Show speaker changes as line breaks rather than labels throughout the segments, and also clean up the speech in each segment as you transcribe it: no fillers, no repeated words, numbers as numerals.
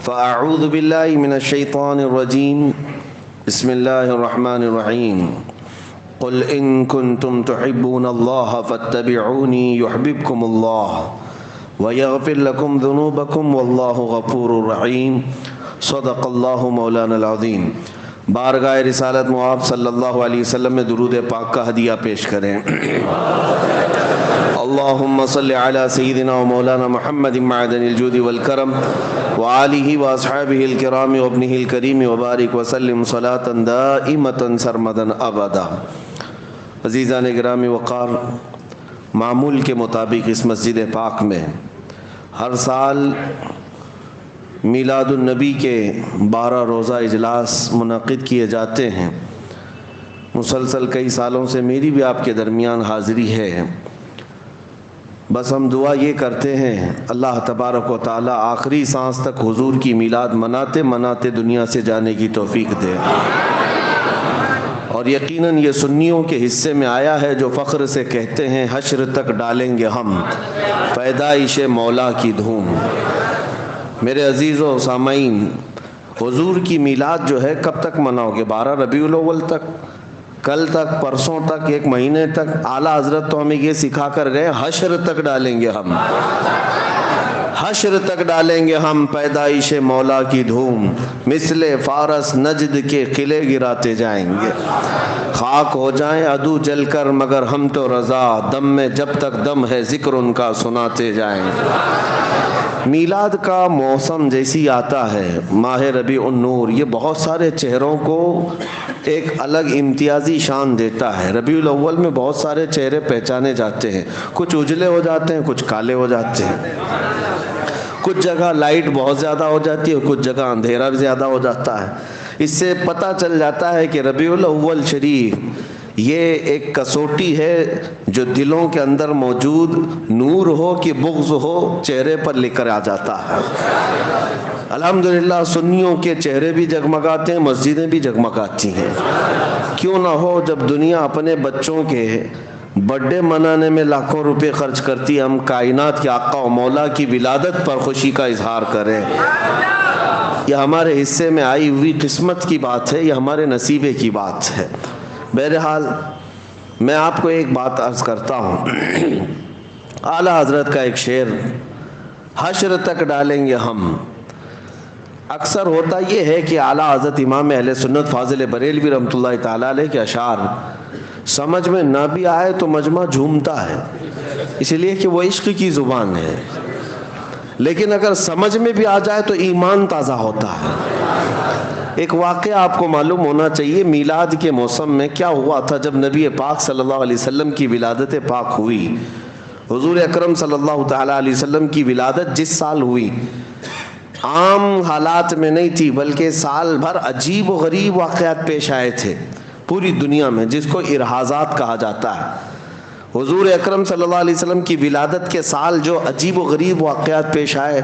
فأعوذ بالله من الشيطان الرجيم بسم الله الرحمن الرحيم قل إن كنتم تحبون الله فاتبعوني يحببكم الله ويغفر لكم ذنوبكم والله غفور رحيم صدق الله مولانا العظيم۔ بارگاہ رسالت معاب صلی اللہ علیہ وسلم میں درود پاک کا ہدیہ پیش کریں۔ اللہم صلی علی سیدنا و مولانا محمد معدن الجود والکرم وآلہ واصحابہ الکرام وابنہ الکریم وبارک وسلم صلاة دائمة سرمدا ابدا۔ عزیزان گرامی وقار، معمول کے مطابق اس مسجد پاک میں ہر سال میلاد النبی کے 12 روزہ اجلاس منعقد کیے جاتے ہیں۔ مسلسل کئی سالوں سے میری بھی آپ کے درمیان حاضری ہے۔ بس ہم دعا یہ کرتے ہیں اللہ تبارک و تعالی آخری سانس تک حضور کی میلاد مناتے مناتے دنیا سے جانے کی توفیق دے، اور یقیناً یہ سنیوں کے حصے میں آیا ہے جو فخر سے کہتے ہیں حشر تک ڈالیں گے ہم پیدائش مولا کی دھوم۔ میرے عزیز و سامعین، حضور کی میلاد جو ہے کب تک مناؤ گے؟ 12 ربیع الاول تک، کل تک، پرسوں تک، ایک مہینے تک؟ اعلیٰ حضرت تو ہمیں یہ سکھا کر گئے حشر تک ڈالیں گے ہم، حشر تک ڈالیں گے ہم پیدائش مولا کی دھوم، مثل فارس نجد کے قلعے گراتے جائیں گے، خاک ہو جائیں عدو جل کر مگر ہم تو رضا، دم میں جب تک دم ہے ذکر ان کا سناتے جائیں گے۔ میلاد کا موسم جیسی آتا ہے، ماہ ربیع النور، یہ بہت سارے چہروں کو ایک الگ امتیازی شان دیتا ہے۔ ربیع الاول میں بہت سارے چہرے پہچانے جاتے ہیں، کچھ اجلے ہو جاتے ہیں، کچھ کالے ہو جاتے ہیں، کچھ جگہ لائٹ بہت زیادہ ہو جاتی ہے، کچھ جگہ اندھیرا بھی زیادہ ہو جاتا ہے۔ اس سے پتہ چل جاتا ہے کہ ربیع الاول شریف یہ ایک کسوٹی ہے جو دلوں کے اندر موجود نور ہو کہ بغض ہو چہرے پر لکھ کر آ جاتا ہے۔ الحمدللہ سنیوں کے چہرے بھی جگمگاتے ہیں، مسجدیں بھی جگمگاتی ہیں۔ کیوں نہ ہو، جب دنیا اپنے بچوں کے برتھ ڈے منانے میں لاکھوں روپے خرچ کرتی ہے، ہم کائنات کے آقا و مولا کی ولادت پر خوشی کا اظہار کریں۔ یہ ہمارے حصے میں آئی ہوئی قسمت کی بات ہے، یہ ہمارے نصیبے کی بات ہے۔ بہرحال میں آپ کو ایک بات عرض کرتا ہوں، اعلیٰ حضرت کا ایک شعر، حشر تک ڈالیں گے ہم۔ اکثر ہوتا یہ ہے کہ اعلیٰ حضرت امام اہل سنت فاضل بریلوی رحمۃ اللہ تعالیٰ علیہ کے اشعار سمجھ میں نہ بھی آئے تو مجمع جھومتا ہے، اس لیے کہ وہ عشق کی زبان ہے، لیکن اگر سمجھ میں بھی آ جائے تو ایمان تازہ ہوتا ہے۔ ایک واقعہ آپ کو معلوم ہونا چاہیے، میلاد کے موسم میں کیا ہوا تھا جب نبی پاک صلی اللہ علیہ وسلم کی ولادت پاک ہوئی۔ حضور اکرم صلی اللہ تعالیٰ علیہ وسلم کی ولادت جس سال ہوئی عام حالات میں نہیں تھی، بلکہ سال بھر عجیب و غریب واقعات پیش آئے تھے پوری دنیا میں، جس کو ارحازات کہا جاتا ہے۔ حضور اکرم صلی اللہ علیہ وسلم کی ولادت کے سال جو عجیب و غریب واقعات پیش آئے،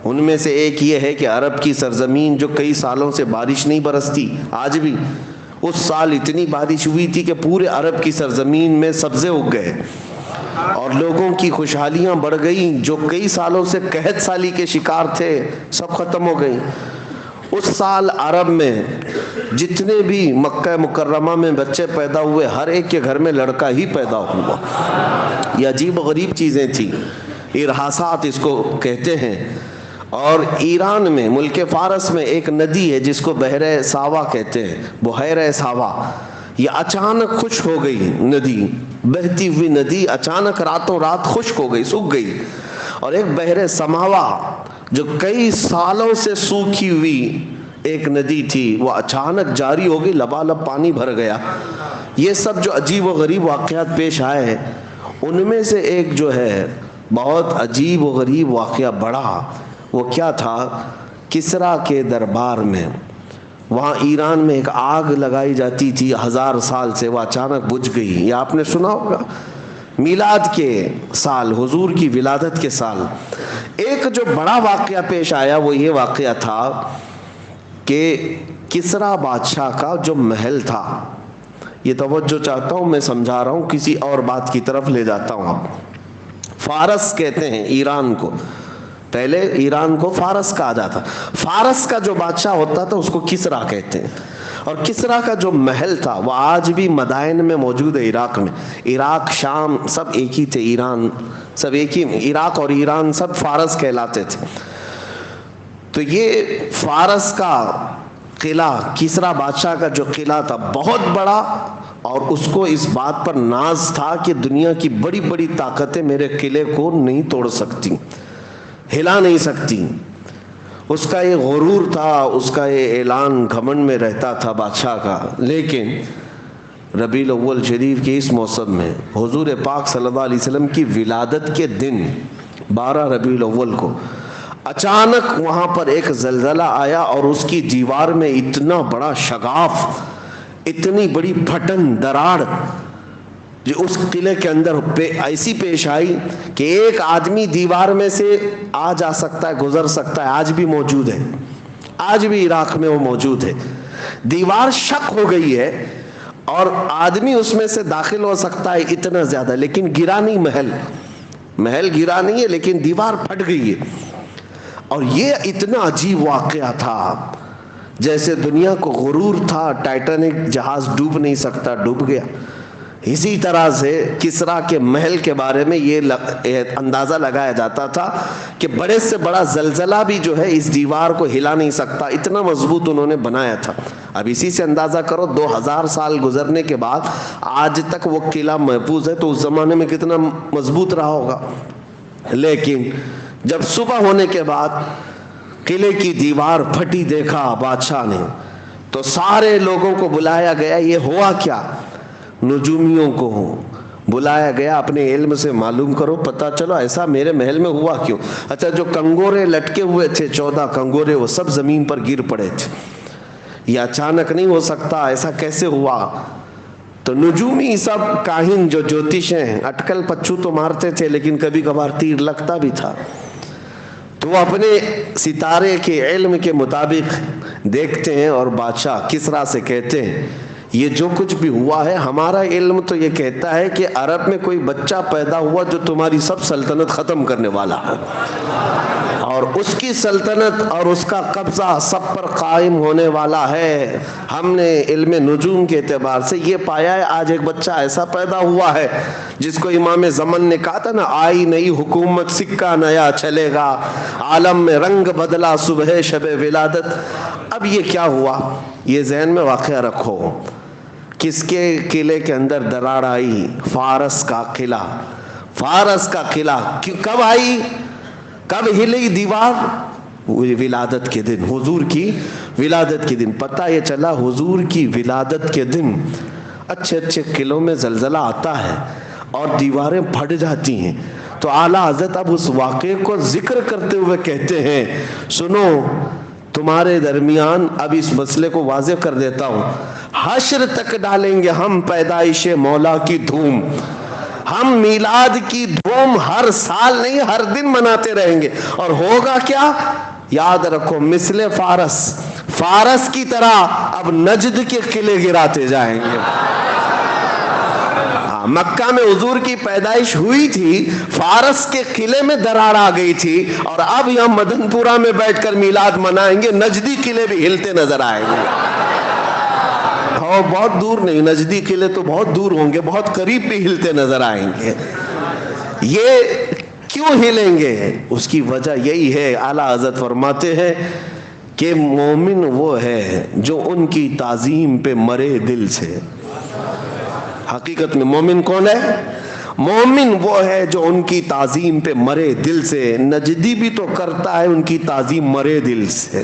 ان میں سے ایک یہ ہے کہ عرب کی سرزمین جو کئی سالوں سے بارش نہیں برستی، آج بھی اس سال اتنی بارش ہوئی تھی کہ پورے عرب کی سرزمین میں سبزے اگ گئے اور لوگوں کی خوشحالیاں بڑھ گئیں، جو کئی سالوں سے قحط سالی کے شکار تھے سب ختم ہو گئیں۔ اس سال عرب میں جتنے بھی مکہ مکرمہ میں بچے پیدا ہوئے، ہر ایک کے گھر میں لڑکا ہی پیدا ہوا۔ یہ عجیب و غریب چیزیں تھیں، ارحاسات اس کو کہتے ہیں۔ اور ایران میں ملک فارس میں ایک ندی ہے جس کو بحر ساوا کہتے ہیں، بحیرہ ساوا، یہ اچانک خشک ہو گئی ندی، بہتی ہوئی ندی اچانک راتوں رات خشک ہو گئی، سوکھ گئی۔ اور ایک بحر سماوا جو کئی سالوں سے سوکھی ہوئی ایک ندی تھی، وہ اچانک جاری ہو گئی، لبالب پانی بھر گیا۔ یہ سب جو عجیب و غریب واقعات پیش آئے ہیں، ان میں سے ایک جو ہے بہت عجیب و غریب واقعہ بڑا، وہ کیا تھا؟ کسریٰ کے دربار میں، وہاں ایران میں ایک آگ لگائی جاتی تھی 1000 سال سے، وہ اچانک بجھ گئی۔ یہ آپ نے سنا ہوگا، میلاد کے سال، حضور کی ولادت کے سال ایک جو بڑا واقعہ پیش آیا، وہ یہ واقعہ تھا کہ کسریٰ بادشاہ کا جو محل تھا، یہ توجہ چاہتا ہوں، میں سمجھا رہا ہوں، کسی اور بات کی طرف لے جاتا ہوں۔ آپ فارس کہتے ہیں ایران کو، پہلے ایران کو فارس کہا جاتا، فارس کا جو بادشاہ ہوتا تھا اس کو کسرا کہتے ہیں، اور کسرا کا جو محل تھا وہ آج بھی مدائن میں موجود ہے عراق میں. عراق شام سب ایک ہی تھے، ایران سب ایک ہی، عراق اور ایران سب فارس کہلاتے تھے. تو یہ فارس کا قلعہ، کسرا بادشاہ کا جو قلعہ تھا بہت بڑا، اور اس کو اس بات پر ناز تھا کہ دنیا کی بڑی بڑی طاقتیں میرے قلعے کو نہیں توڑ سکتی، ہلا نہیں سکتی. اس کا یہ غرور تھا، اس کا یہ اعلان گھمنڈ میں رہتا تھا بادشاہ کا. لیکن ربیع الاول شریف کے اس موسم میں حضور پاک صلی اللہ علیہ وسلم کی ولادت کے دن 12 ربیع الاول کو اچانک وہاں پر ایک زلزلہ آیا، اور اس کی دیوار میں اتنا بڑا شگاف، اتنی بڑی پھٹن، دراڑ جو اس قلعے کے اندر ایسی پیش آئی کہ ایک آدمی دیوار میں سے آ جا سکتا ہے، گزر سکتا ہے. آج بھی موجود ہے، آج بھی عراق میں وہ موجود ہے. دیوار شق ہو گئی ہے اور آدمی اس میں سے داخل ہو سکتا ہے اتنا زیادہ، لیکن گرا نہیں، محل گرا نہیں ہے، لیکن دیوار پھٹ گئی ہے. اور یہ اتنا عجیب واقعہ تھا، جیسے دنیا کو غرور تھا ٹائٹینک جہاز ڈوب نہیں سکتا، ڈوب گیا. اسی طرح سے کسرا کے محل کے بارے میں یہ اندازہ لگایا جاتا تھا کہ بڑے سے بڑا زلزلہ بھی جو ہے اس دیوار کو ہلا نہیں سکتا، اتنا مضبوط انہوں نے بنایا تھا. اب اسی سے اندازہ کرو 2000 سال گزرنے کے بعد آج تک وہ قلعہ محفوظ ہے، تو اس زمانے میں کتنا مضبوط رہا ہوگا. لیکن جب صبح ہونے کے بعد قلعے کی دیوار پھٹی دیکھا بادشاہ نے، تو سارے لوگوں کو بلایا گیا. یہ ہوا کیا؟ نجومیوں کو بلایا گیا، اپنے علم سے معلوم کرو، پتہ چلو ایسا میرے محل میں ہوا کیوں. اچھا، جو کنگورے لٹکے ہوئے تھے 14 کنگورے، وہ سب زمین پر گر پڑے تھے. یہ اچانک نہیں ہو سکتا، ایسا کیسے ہوا؟ تو نجومی سب کاہن جو جوتش ہیں، اٹکل پچو تو مارتے تھے لیکن کبھی کبھار تیر لگتا بھی تھا. تو وہ اپنے ستارے کے علم کے مطابق دیکھتے ہیں اور بادشاہ کسرا سے کہتے ہیں یہ جو کچھ بھی ہوا ہے، ہمارا علم تو یہ کہتا ہے کہ عرب میں کوئی بچہ پیدا ہوا جو تمہاری سب سلطنت ختم کرنے والا ہے، اور اس کی سلطنت اور اس کا قبضہ سب پر قائم ہونے والا ہے. ہم نے علم نجوم کے اعتبار سے یہ پایا ہے، آج ایک بچہ ایسا پیدا ہوا ہے جس کو امام زمن نے کہا تھا نا، آئی نئی حکومت سکہ نیا چلے گا، عالم میں رنگ بدلا صبح شب ولادت. اب یہ کیا ہوا؟ یہ ذہن میں واقعہ رکھو، کس کے قلعے کے اندر دراڑ آئی؟ فارس کا قلعہ. فارس کا قلعہ کب آئی، کب ہلی دیوار؟ ولادت کے دن، حضور کی ولادت کے دن. پتہ یہ چلا حضور کی ولادت کے دن اچھے اچھے قلعوں میں زلزلہ آتا ہے اور دیواریں پھٹ جاتی ہیں. تو اعلیٰ حضرت اب اس واقعے کو ذکر کرتے ہوئے کہتے ہیں، سنو تمہارے درمیان اب اس مسئلے کو واضح کر دیتا ہوں، حشر تک ڈالیں گے ہم پیدائش مولا کی دھوم. ہم میلاد کی دھوم ہر سال نہیں، ہر دن مناتے رہیں گے. اور ہوگا کیا؟ یاد رکھو، مثل فارس کی طرح اب نجد کے قلعے گراتے جائیں گے. مکہ میں حضور کی پیدائش ہوئی تھی، فارس کے قلعے میں دراڑ آ گئی تھی، اور اب یہاں مدن پورہ میں بیٹھ کر میلاد منائیں گے، نجدی قلعے بھی ہلتے نظر آئیں گے. بہت دور نہیں، نجدی قلعے تو بہت دور ہوں گے، بہت قریب بھی ہلتے نظر آئیں گے. یہ کیوں ہلیں گے؟ اس کی وجہ یہی ہے، اعلیٰ حضرت فرماتے ہیں کہ مومن وہ ہے جو ان کی تعظیم پہ مرے دل سے. حقیقت میں مومن کون ہے؟ مومن وہ ہے جو ان کی تعظیم پہ مرے دل سے. نجدی بھی تو کرتا ہے ان کی تعظیم مرے دل سے،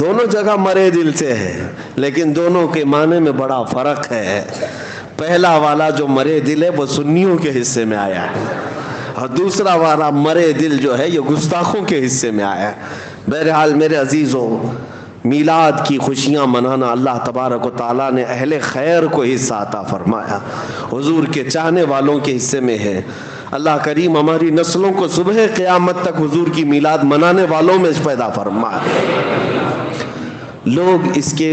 دونوں جگہ مرے دل سے ہے، لیکن دونوں کے معنی میں بڑا فرق ہے. پہلا والا جو مرے دل ہے وہ سنیوں کے حصے میں آیا ہے، اور دوسرا والا مرے دل جو ہے یہ گستاخوں کے حصے میں آیا ہے. بہرحال میرے عزیزوں، میلاد کی خوشیاں منانا اللہ تبارک و تعالیٰ نے اہل خیر کو حصہ عطا فرمایا، حضور کے چاہنے والوں کے حصے میں ہے. اللہ کریم ہماری نسلوں کو صبح قیامت تک حضور کی میلاد منانے والوں میں پیدا فرمائے. لوگ اس کے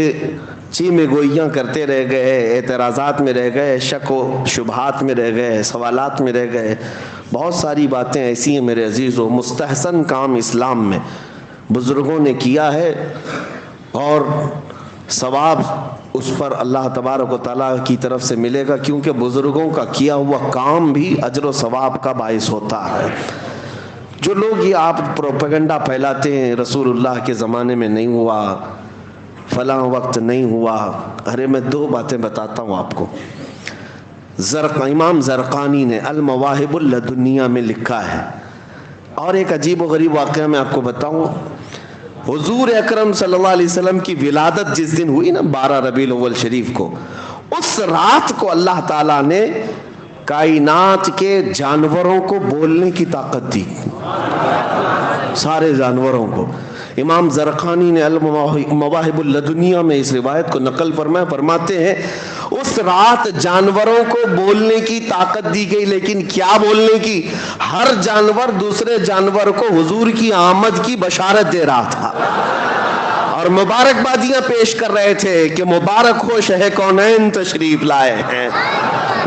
چیمے گوئیاں کرتے رہ گئے، اعتراضات میں رہ گئے، شک و شبہات میں رہ گئے، سوالات میں رہ گئے. بہت ساری باتیں ایسی ہیں میرے عزیزو. مستحسن کام اسلام میں بزرگوں نے کیا ہے اور ثواب اس پر اللہ تبارک و تعالیٰ کی طرف سے ملے گا، کیونکہ بزرگوں کا کیا ہوا کام بھی اجر و ثواب کا باعث ہوتا ہے. جو لوگ یہ آپ پروپیگنڈا پھیلاتے ہیں رسول اللہ کے زمانے میں نہیں ہوا، فلاں وقت نہیں ہوا، ارے میں 2 باتیں بتاتا ہوں آپ کو. امام زرقانی نے المواہب اللدنیہ میں لکھا ہے. اور ایک عجیب و غریب واقعہ میں آپ کو بتاؤں. حضور اکرم صلی اللہ علیہ وسلم کی ولادت جس دن ہوئی نا 12 ربیع الاول شریف کو، اس رات کو اللہ تعالیٰ نے کائنات کے جانوروں کو بولنے کی طاقت دی، سارے جانوروں کو. امام زرقانی نے المواہب اللدنیہ میں اس روایت کو نقل فرماتے ہیں اس رات جانوروں کو بولنے کی طاقت دی گئی. لیکن کیا بولنے کی؟ ہر جانور دوسرے جانور کو حضور کی آمد کی بشارت دے رہا تھا اور مبارکبادیاں پیش کر رہے تھے کہ مبارک ہو شہ کونین تشریف لائے ہیں،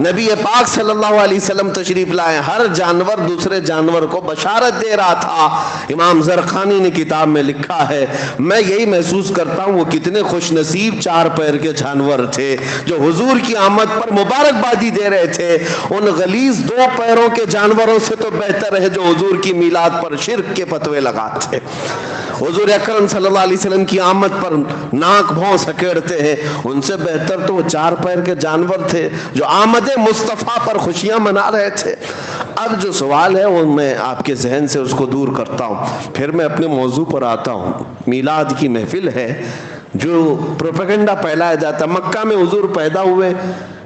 نبی پاک صلی اللہ علیہ وسلم تشریف لائے. ہر جانور دوسرے جانور کو بشارت دے رہا تھا. امام زرقانی نے کتاب میں لکھا ہے میں یہی محسوس کرتا ہوں وہ کتنے خوش نصیب 4 پیر کے جانور تھے جو حضور کی آمد پر مبارکبادی دے رہے تھے. ان غلیظ 2 پیروں کے جانوروں سے تو بہتر ہے جو حضور کی میلاد پر شرک کے فتوے لگاتے. حضور اکرم صلی اللہ علیہ وسلم کی آمد پر ناک بھون سکیڑتے ہیں، ان سے بہتر تو وہ 4 پیر کے جانور تھے جو آمد مصطفیٰ پر خوشیاں منا رہے تھے. اب جو سوال ہے وہ میں آپ کے ذہن سے اس کو دور کرتا ہوں، پھر میں اپنے موضوع پر آتا ہوں. میلاد کی محفل ہے جو پروپیگنڈا پھیلایا جاتا. مکہ میں حضور پیدا ہوئے،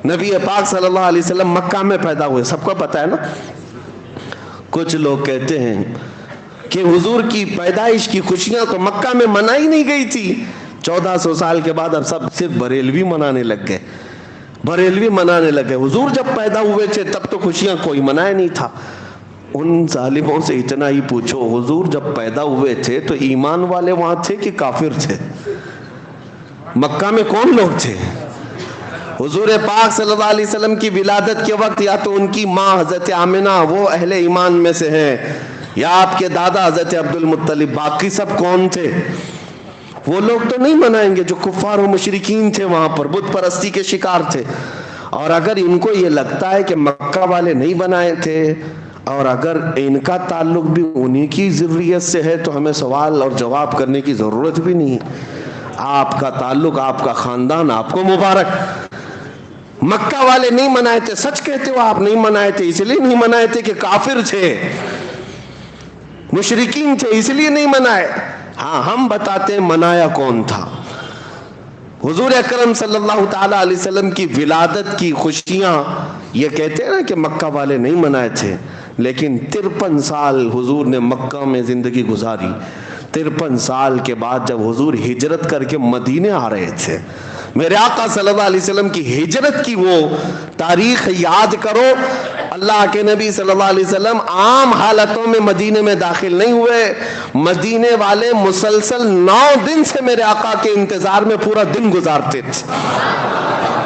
نبی پاک صلی اللہ علیہ وسلم مکہ میں پیدا ہوئے، سب کو پتہ ہے نا. کچھ لوگ کہتے ہیں کہ حضور کی پیدائش کی خوشیاں تو مکہ میں منائی نہیں گئی تھی، 1400 سال کے بعد اب سب صرف بریلوی منانے لگ گئے. حضور جب پیدا ہوئے تھے تب تو خوشیاں کوئی منائے نہیں تھا. ان ظالموں سے اتنا ہی پوچھو حضور جب پیدا ہوئے تھے تو ایمان والے وہاں تھے کہ کافر تھے؟ مکہ میں کون لوگ تھے؟ حضور پاک صلی اللہ علیہ وسلم کی ولادت کے وقت یا تو ان کی ماں حضرت آمنہ وہ اہل ایمان میں سے ہیں، یا آپ کے دادا حضرت عبد المطلب. باقی سب کون تھے؟ وہ لوگ تو نہیں منائیں گے جو کفار و مشرکین تھے، وہاں پر بت پرستی کے شکار تھے. اور اگر ان کو یہ لگتا ہے کہ مکہ والے نہیں بنائے تھے اور اگر ان کا تعلق بھی انہی کی ذریت سے ہے تو ہمیں سوال اور جواب کرنے کی ضرورت بھی نہیں. آپ کا تعلق، آپ کا خاندان آپ کو مبارک. مکہ والے نہیں منائے تھے، سچ کہتے ہو آپ نہیں منائے تھے. اس لیے نہیں منائے تھے کہ کافر تھے، مشرکین تھے، اس لیے نہیں منائے. ہاں ہم بتاتے ہیں منایا کون تھا. حضور اکرم صلی اللہ تعالی علیہ وسلم کی ولادت کی خوشیاں یہ کہتے ہیں نا کہ مکہ والے نہیں منائے تھے، لیکن 53 سال حضور نے مکہ میں زندگی گزاری. 53 سال کے بعد جب حضور ہجرت کر کے مدینے آ رہے تھے، میرے آقا صلی اللہ علیہ وسلم کی ہجرت کی وہ تاریخ یاد کرو. اللہ کے نبی صلی اللہ علیہ وسلم عام حالتوں میں مدینے میں داخل نہیں ہوئے. مدینے والے مسلسل 9 دن سے میرے آقا کے انتظار میں پورا دن گزارتے تھے.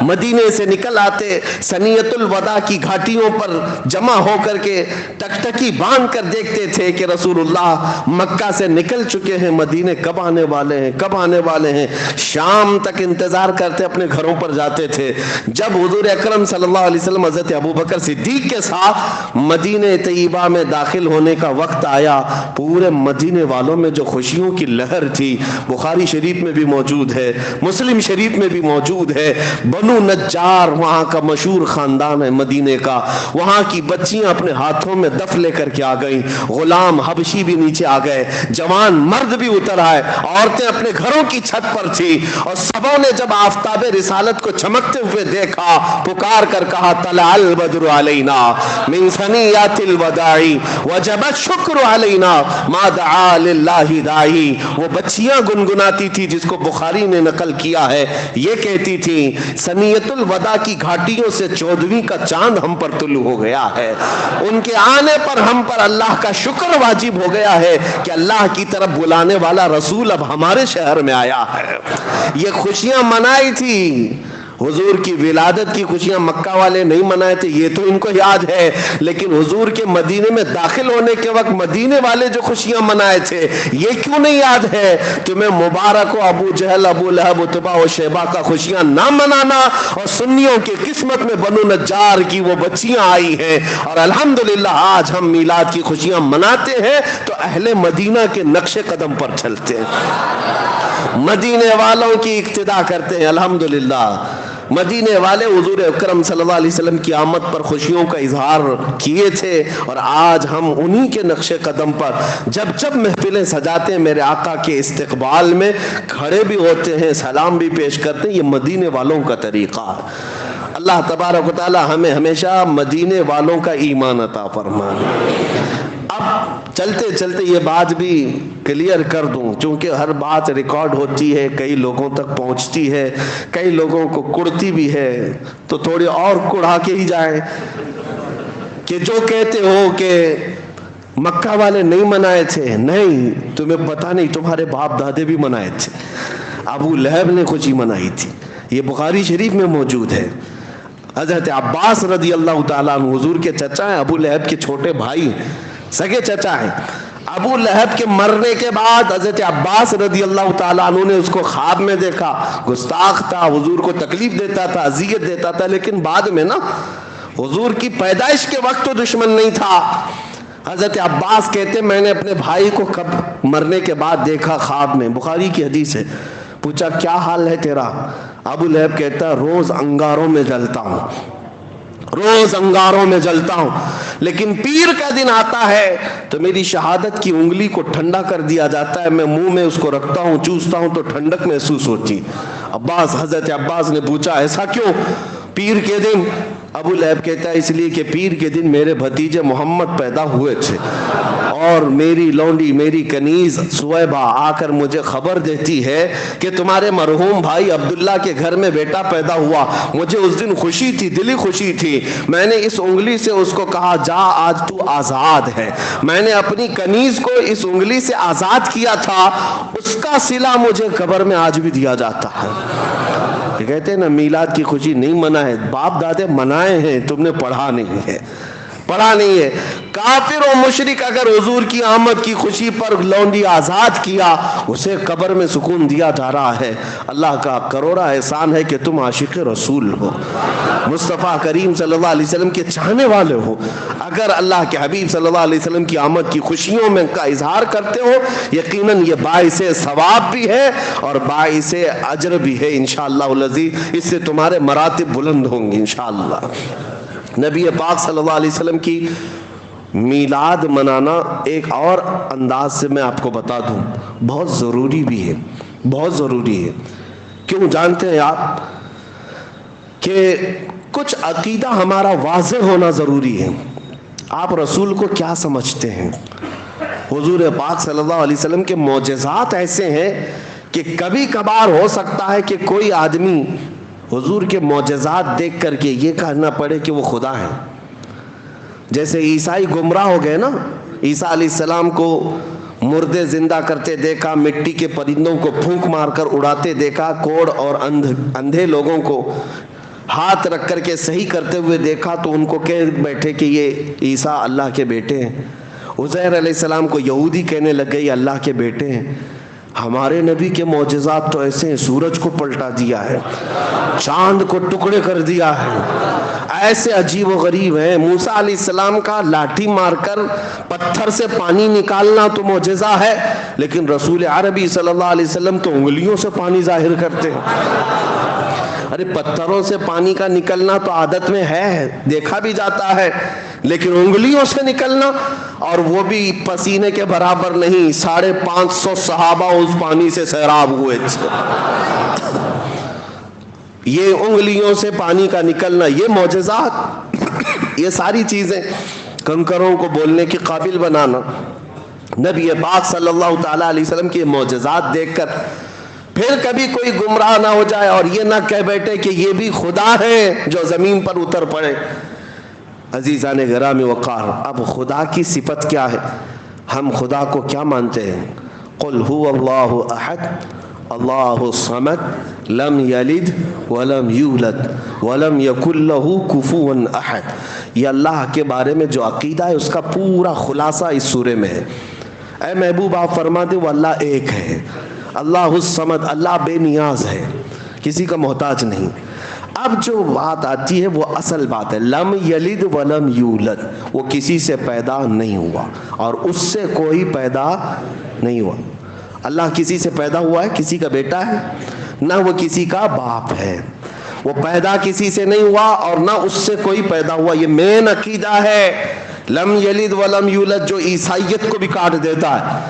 مدینے سے نکل آتے، سنیت الوداع کی گھاٹیوں پر جمع ہو کر کے ٹکٹکی باندھ کر دیکھتے تھے کہ رسول اللہ مکہ سے نکل چکے ہیں، مدینے کب آنے والے ہیں، کب آنے والے ہیں. شام تک انتظار کرتے، اپنے گھروں پر جاتے تھے. جب حضور اکرم صلی اللہ علیہ وسلم حضرت ابوبکر صدیق کے ساتھ مدینہ طیبہ میں داخل ہونے کا وقت آیا، پورے مدینے والوں میں جو خوشیوں کی لہر تھی، بخاری شریف میں بھی موجود ہے، مسلم شریف میں بھی موجود ہے. بنو نجار وہاں کا مشہور خاندان ہے مدینے کا، وہاں کی بچیاں اپنے ہاتھوں میں دف لے کر کے آ گئیں، غلام حبشی بھی نیچے آ گئے، جوان مرد بھی اتر آئے، عورتیں اپنے گھروں کی چھت پر تھی. اور سبوں نے جب آفتاب رسالت کو چمکتے ہوئے دیکھا، پکار کر کہا طلع البدر علینا من ثنیات الوداع وجب الشکر علینا ما دعا للہ داعی. وہ بچیاں گنگناتی تھی جس کو بخاری نے نقل کیا ہے، یہ کہتی تھی سنیت الوداع کی گھاٹیوں سے 14ویں کا چاند ہم پر طلوع ہو گیا ہے. ان کے آنے پر ہم پر اللہ کا شکر واجب ہو گیا ہے کہ اللہ کی طرف بلانے والا رسول اب ہمارے شہر میں آیا ہے. یہ خوشیاں منائی تھی، حضور کی ولادت کی خوشیاں مکہ والے نہیں منائے تھے، یہ تو ان کو یاد ہے، لیکن حضور کے مدینے میں داخل ہونے کے وقت مدینے والے جو خوشیاں منائے تھے یہ کیوں نہیں یاد ہے؟ تمہیں مبارک ہو ابو جہل، ابو لہب، عتبہ و شیبہ کا خوشیاں نہ منانا، اور سنیوں کی قسمت میں بنو نجار کی وہ بچیاں آئی ہیں، اور الحمدللہ آج ہم میلاد کی خوشیاں مناتے ہیں تو اہل مدینہ کے نقش قدم پر چلتے ہیں، مدینے والوں کی اقتدا کرتے ہیں. الحمدللہ مدینے والے حضور اکرم صلی اللہ علیہ وسلم کی آمد پر خوشیوں کا اظہار کیے تھے، اور آج ہم انہی کے نقش قدم پر جب جب محفلیں سجاتے ہیں میرے آقا کے استقبال میں کھڑے بھی ہوتے ہیں، سلام بھی پیش کرتے ہیں. یہ مدینے والوں کا طریقہ. اللہ تبارک و تعالی ہمیں ہمیشہ مدینے والوں کا ایمان عطا فرمائے. اب چلتے چلتے یہ بات بھی کلیئر کر دوں، چونکہ ہر بات ریکارڈ ہوتی ہے، کئی لوگوں تک پہنچتی ہے، کئی لوگوں کو کڑتی بھی ہے، تو تھوڑی اور کڑھا کے ہی جائیں کہ جو کہتے ہو کہ مکہ والے نہیں منائے تھے، نہیں، تمہیں پتہ نہیں، تمہارے باپ دادے بھی منائے تھے. ابو لہب نے خوشی منائی تھی، یہ بخاری شریف میں موجود ہے. حضرت عباس رضی اللہ تعالیٰ عنہ حضور کے چچا ہیں، ابو لہب کے چھوٹے بھائی سگے چچا ہیں. ابو لہب کے مرنے کے بعد حضرت عباس رضی اللہ تعالیٰ عنہ نے اس کو خواب میں دیکھا. گستاخ تھا، حضور کو تکلیف دیتا تھا، اذیت دیتا تھا، لیکن بعد میں نا حضور کی پیدائش کے وقت تو دشمن نہیں تھا. حضرت عباس کہتے میں نے اپنے بھائی کو کب مرنے کے بعد دیکھا خواب میں، بخاری کی حدیث ہے. پوچھا کیا حال ہے تیرا؟ ابو لہب کہتا روز انگاروں میں جلتا ہوں، روز انگاروں میں جلتا ہوں، لیکن پیر کا دن آتا ہے تو میری شہادت کی انگلی کو ٹھنڈا کر دیا جاتا ہے، میں منہ میں اس کو رکھتا ہوں، چوستا ہوں تو ٹھنڈک محسوس ہوتی. حضرت عباس نے پوچھا ایسا کیوں پیر کے دن؟ ابو لہب کہتا ہے اس لیے کہ پیر کے دن میرے بھتیجے محمد پیدا ہوئے تھے، اور میری لونڈی، میری کنیز سویبہ آ کر مجھے خبر دیتی ہے کہ تمہارے مرحوم بھائی عبداللہ کے گھر میں بیٹا پیدا ہوا. مجھے اس دن خوشی تھی، دلی خوشی تھی. میں نے اس انگلی سے اس کو کہا جا آج تو آزاد ہے. میں نے اپنی کنیز کو اس انگلی سے آزاد کیا تھا، اس کا صلہ مجھے قبر میں آج بھی دیا جاتا ہے. کہتے ہیں نا میلاد کی خوشی نہیں منائے، باپ دادے منائے ہیں، تم نے پڑھا نہیں ہے، پڑھا نہیں ہے. کافر و مشرک اگر حضور کی آمد کی خوشی پر لونڈی آزاد کیا، اسے قبر میں سکون دیا جا رہا ہے. اللہ کا کروڑا احسان ہے کہ تم عاشق رسول ہو، مصطفیٰ کریم صلی اللہ علیہ وسلم کے چاہنے والے ہو. اگر اللہ کے حبیب صلی اللہ علیہ وسلم کی آمد کی خوشیوں میں کا اظہار کرتے ہو، یقیناً یہ باعث ثواب بھی ہے اور باعث اجر بھی ہے انشاءاللہ العزیز. اس سے تمہارے مراتب بلند ہوں گے انشاءاللہ. نبی پاک صلی اللہ علیہ وسلم کی میلاد منانا ایک اور انداز سے میں آپ کو بتا دوں بہت ضروری بھی ہے، بہت ضروری ہے. کیوں جانتے ہیں آپ کہ کچھ عقیدہ ہمارا واضح ہونا ضروری ہے. آپ رسول کو کیا سمجھتے ہیں؟ حضور پاک صلی اللہ علیہ وسلم کے معجزات ایسے ہیں کہ کبھی کبھار ہو سکتا ہے کہ کوئی آدمی حضور کے معجزات دیکھ کر کے یہ کہنا پڑے کہ وہ خدا ہیں. جیسے عیسائی گمراہ ہو گئے نا، عیسیٰ علیہ السلام کو مردے زندہ کرتے دیکھا، مٹی کے پرندوں کو پھونک مار کر اڑاتے دیکھا، کوڑ اور اندھے لوگوں کو ہاتھ رکھ کر کے صحیح کرتے ہوئے دیکھا، تو ان کو کہہ بیٹھے کہ یہ عیسیٰ اللہ کے بیٹے ہیں. عزیر علیہ السلام کو یہودی کہنے لگ گئے یہ اللہ کے بیٹے ہیں. ہمارے نبی کے معجزات تو ایسے ہیں، سورج کو پلٹا دیا ہے، چاند کو ٹکڑے کر دیا ہے، ایسے عجیب و غریب ہیں. موسیٰ علیہ السلام کا لاٹھی مار کر پتھر سے پانی نکالنا تو معجزہ ہے، لیکن رسول عربی صلی اللہ علیہ وسلم تو انگلیوں سے پانی ظاہر کرتے ہیں. ارے پتھروں سے پانی کا نکلنا تو عادت میں ہے، دیکھا بھی جاتا ہے، لیکن انگلیوں سے نکلنا، اور وہ بھی پسینے کے برابر نہیں. 550 صحابہ اس پانی سے سیراب ہوئے تھے. یہ انگلیوں سے پانی کا نکلنا، یہ معجزات، یہ ساری چیزیں کنکروں کو بولنے کے قابل بنانا. نبی پاک صلی اللہ تعالی علیہ وسلم کے معجزات دیکھ کر پھر کبھی کوئی گمراہ نہ ہو جائے اور یہ نہ کہہ بیٹھے کہ یہ بھی خدا ہے جو زمین پر اتر پڑے۔ عزیزان گرامی وقار، اب خدا کی صفت کیا ہے؟ ہم خدا کو کیا مانتے ہیں؟ قل هو اللہ احد اللہ الصمد لم یلد ولم یولد ولم یکن لہ کفوا احد۔ یہ اللہ کے بارے میں جو عقیدہ ہے اس کا پورا خلاصہ اس سورے میں ہے۔ اے محبوب آپ فرما دیں وہ اللہ ایک ہے، اللہ الصمد، اللہ بے نیاز ہے، کسی کا محتاج نہیں۔ اب جو بات آتی ہے وہ اصل بات ہے، لم یلد ولم یولد، وہ کسی سے پیدا نہیں ہوا اور اس سے کوئی پیدا نہیں ہوا۔ اللہ کسی سے پیدا ہوا ہے؟ کسی کا بیٹا ہے؟ نہ وہ کسی کا باپ ہے۔ وہ پیدا کسی سے نہیں ہوا اور نہ اس سے کوئی پیدا ہوا۔ یہ مین عقیدہ ہے لم یلد ولم یولد، جو عیسائیت کو بھی کاٹ دیتا ہے،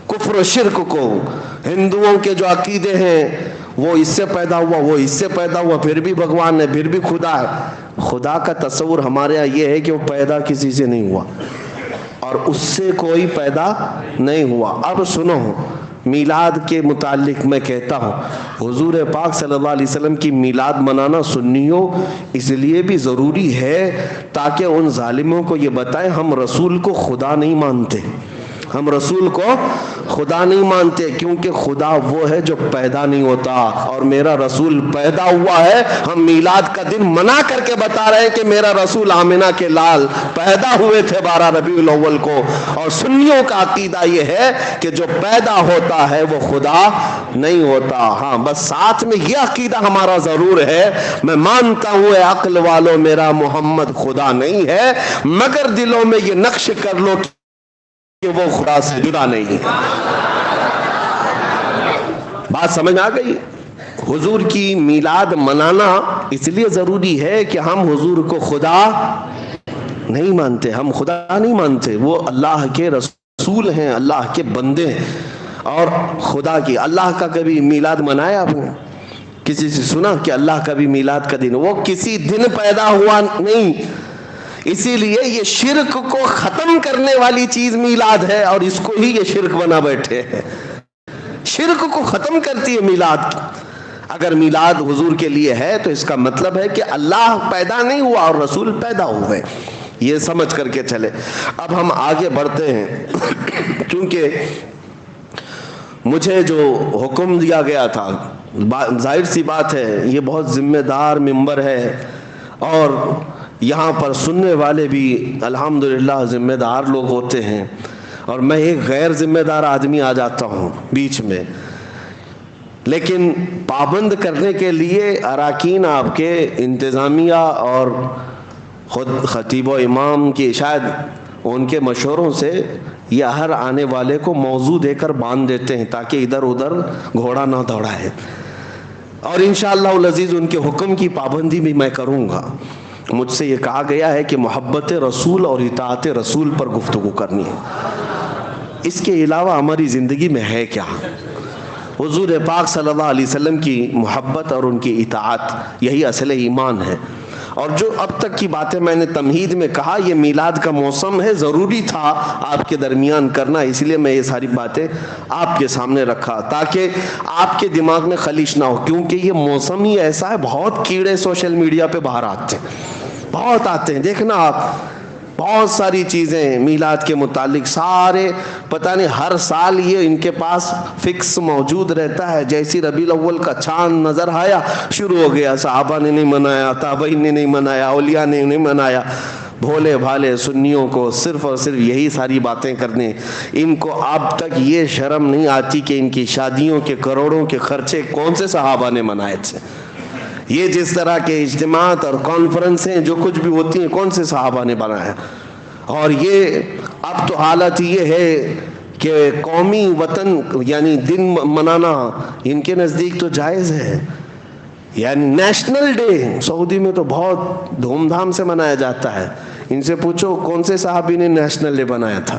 کفر و شرک کو۔ ہندوؤں کے جو عقیدے ہیں وہ اس سے پیدا ہوا، وہ اس سے پیدا ہوا، پھر بھی بھگوان ہے، پھر بھی خدا ہے۔ خدا کا تصور ہمارے یہاں یہ ہے کہ وہ پیدا کسی سے نہیں ہوا اور اس سے کوئی پیدا نہیں ہوا۔ اب سنو، میلاد کے متعلق میں کہتا ہوں، حضور پاک صلی اللہ علیہ وسلم کی میلاد منانا سنیوں اس لیے بھی ضروری ہے تاکہ ان ظالموں کو یہ بتائیں ہم رسول کو خدا نہیں مانتے، ہم رسول کو خدا نہیں مانتے، کیونکہ خدا وہ ہے جو پیدا نہیں ہوتا اور میرا رسول پیدا ہوا ہے۔ ہم میلاد کا دن منا کر کے بتا رہے ہیں کہ میرا رسول آمنہ کے لال پیدا ہوئے تھے 12 ربیع الاول کو، اور سنیوں کا عقیدہ یہ ہے کہ جو پیدا ہوتا ہے وہ خدا نہیں ہوتا۔ ہاں بس ساتھ میں یہ عقیدہ ہمارا ضرور ہے، میں مانتا ہوں اے عقل والو میرا محمد خدا نہیں ہے، مگر دلوں میں یہ نقش کر لو کہ وہ خدا سے جدا نہیں ہے۔ بات سمجھ آ گئی؟ حضور کی میلاد منانا اس لیے ضروری ہے کہ ہم حضور کو خدا نہیں مانتے، ہم خدا نہیں مانتے، وہ اللہ کے رسول ہیں، اللہ کے بندے ہیں اور خدا کی۔ اللہ کا کبھی میلاد منایا آپ نے؟ کسی سے سنا کہ اللہ کا بھی میلاد کا دن؟ وہ کسی دن پیدا ہوا نہیں، اسی لیے یہ شرک کو ختم کرنے والی چیز میلاد ہے اور اس کو ہی یہ شرک بنا بیٹھے ہیں۔ شرک کو ختم کرتی ہے میلاد۔ اگر میلاد حضور کے لیے ہے تو اس کا مطلب ہے کہ اللہ پیدا نہیں ہوا اور رسول پیدا ہوئے، یہ سمجھ کر کے چلے۔ اب ہم آگے بڑھتے ہیں، کیونکہ مجھے جو حکم دیا گیا تھا، ظاہر سی بات ہے یہ بہت ذمہ دار منبر ہے اور یہاں پر سننے والے بھی الحمدللہ ذمہ دار لوگ ہوتے ہیں، اور میں ایک غیر ذمہ دار آدمی آ جاتا ہوں بیچ میں، لیکن پابند کرنے کے لیے اراکین آپ کے انتظامیہ اور خود خطیب و امام کی شاید ان کے مشوروں سے یہ ہر آنے والے کو موضوع دے کر باندھ دیتے ہیں تاکہ ادھر ادھر گھوڑا نہ دوڑائے، اور انشاءاللہ العزیز ان کے حکم کی پابندی بھی میں کروں گا۔ مجھ سے یہ کہا گیا ہے کہ محبت رسول اور اطاعت رسول پر گفتگو کرنی ہے، اس کے علاوہ ہماری زندگی میں ہے کیا؟ حضور پاک صلی اللہ علیہ وسلم کی محبت اور ان کی اطاعت، یہی اصل ایمان ہے۔ اور جو اب تک کی باتیں میں نے تمہید میں کہا، یہ میلاد کا موسم ہے، ضروری تھا آپ کے درمیان کرنا، اس لیے میں یہ ساری باتیں آپ کے سامنے رکھا تاکہ آپ کے دماغ میں خلیش نہ ہو، کیونکہ یہ موسم ہی ایسا ہے، بہت کیڑے سوشل میڈیا پہ باہر آتے ہیں، بہت آتے ہیں، دیکھنا آپ بہت ساری چیزیں میلاد کے متعلق، سارے پتہ نہیں ہر سال یہ ان کے پاس فکس موجود رہتا ہے، جیسی ربیع الاول کا چاند نظر آیا شروع ہو گیا، صحابہ نے نہیں منایا، تابعین نے نہیں منایا، اولیاء نے نہیں منایا۔ بھولے بھالے سنیوں کو صرف اور صرف یہی ساری باتیں کرنے، ان کو اب تک یہ شرم نہیں آتی کہ ان کی شادیوں کے کروڑوں کے خرچے کون سے صحابہ نے منائے تھے؟ یہ جس طرح کے اجتماعات اور کانفرنسیں جو کچھ بھی ہوتی ہیں کون سے صحابہ نے بنایا؟ اور یہ اب تو حالت یہ ہے کہ قومی وطن یعنی دن منانا ان کے نزدیک تو جائز ہے، یعنی نیشنل ڈے سعودی میں تو بہت دھوم دھام سے منایا جاتا ہے۔ ان سے پوچھو کون سے صحابی نے نیشنل ڈے بنایا تھا؟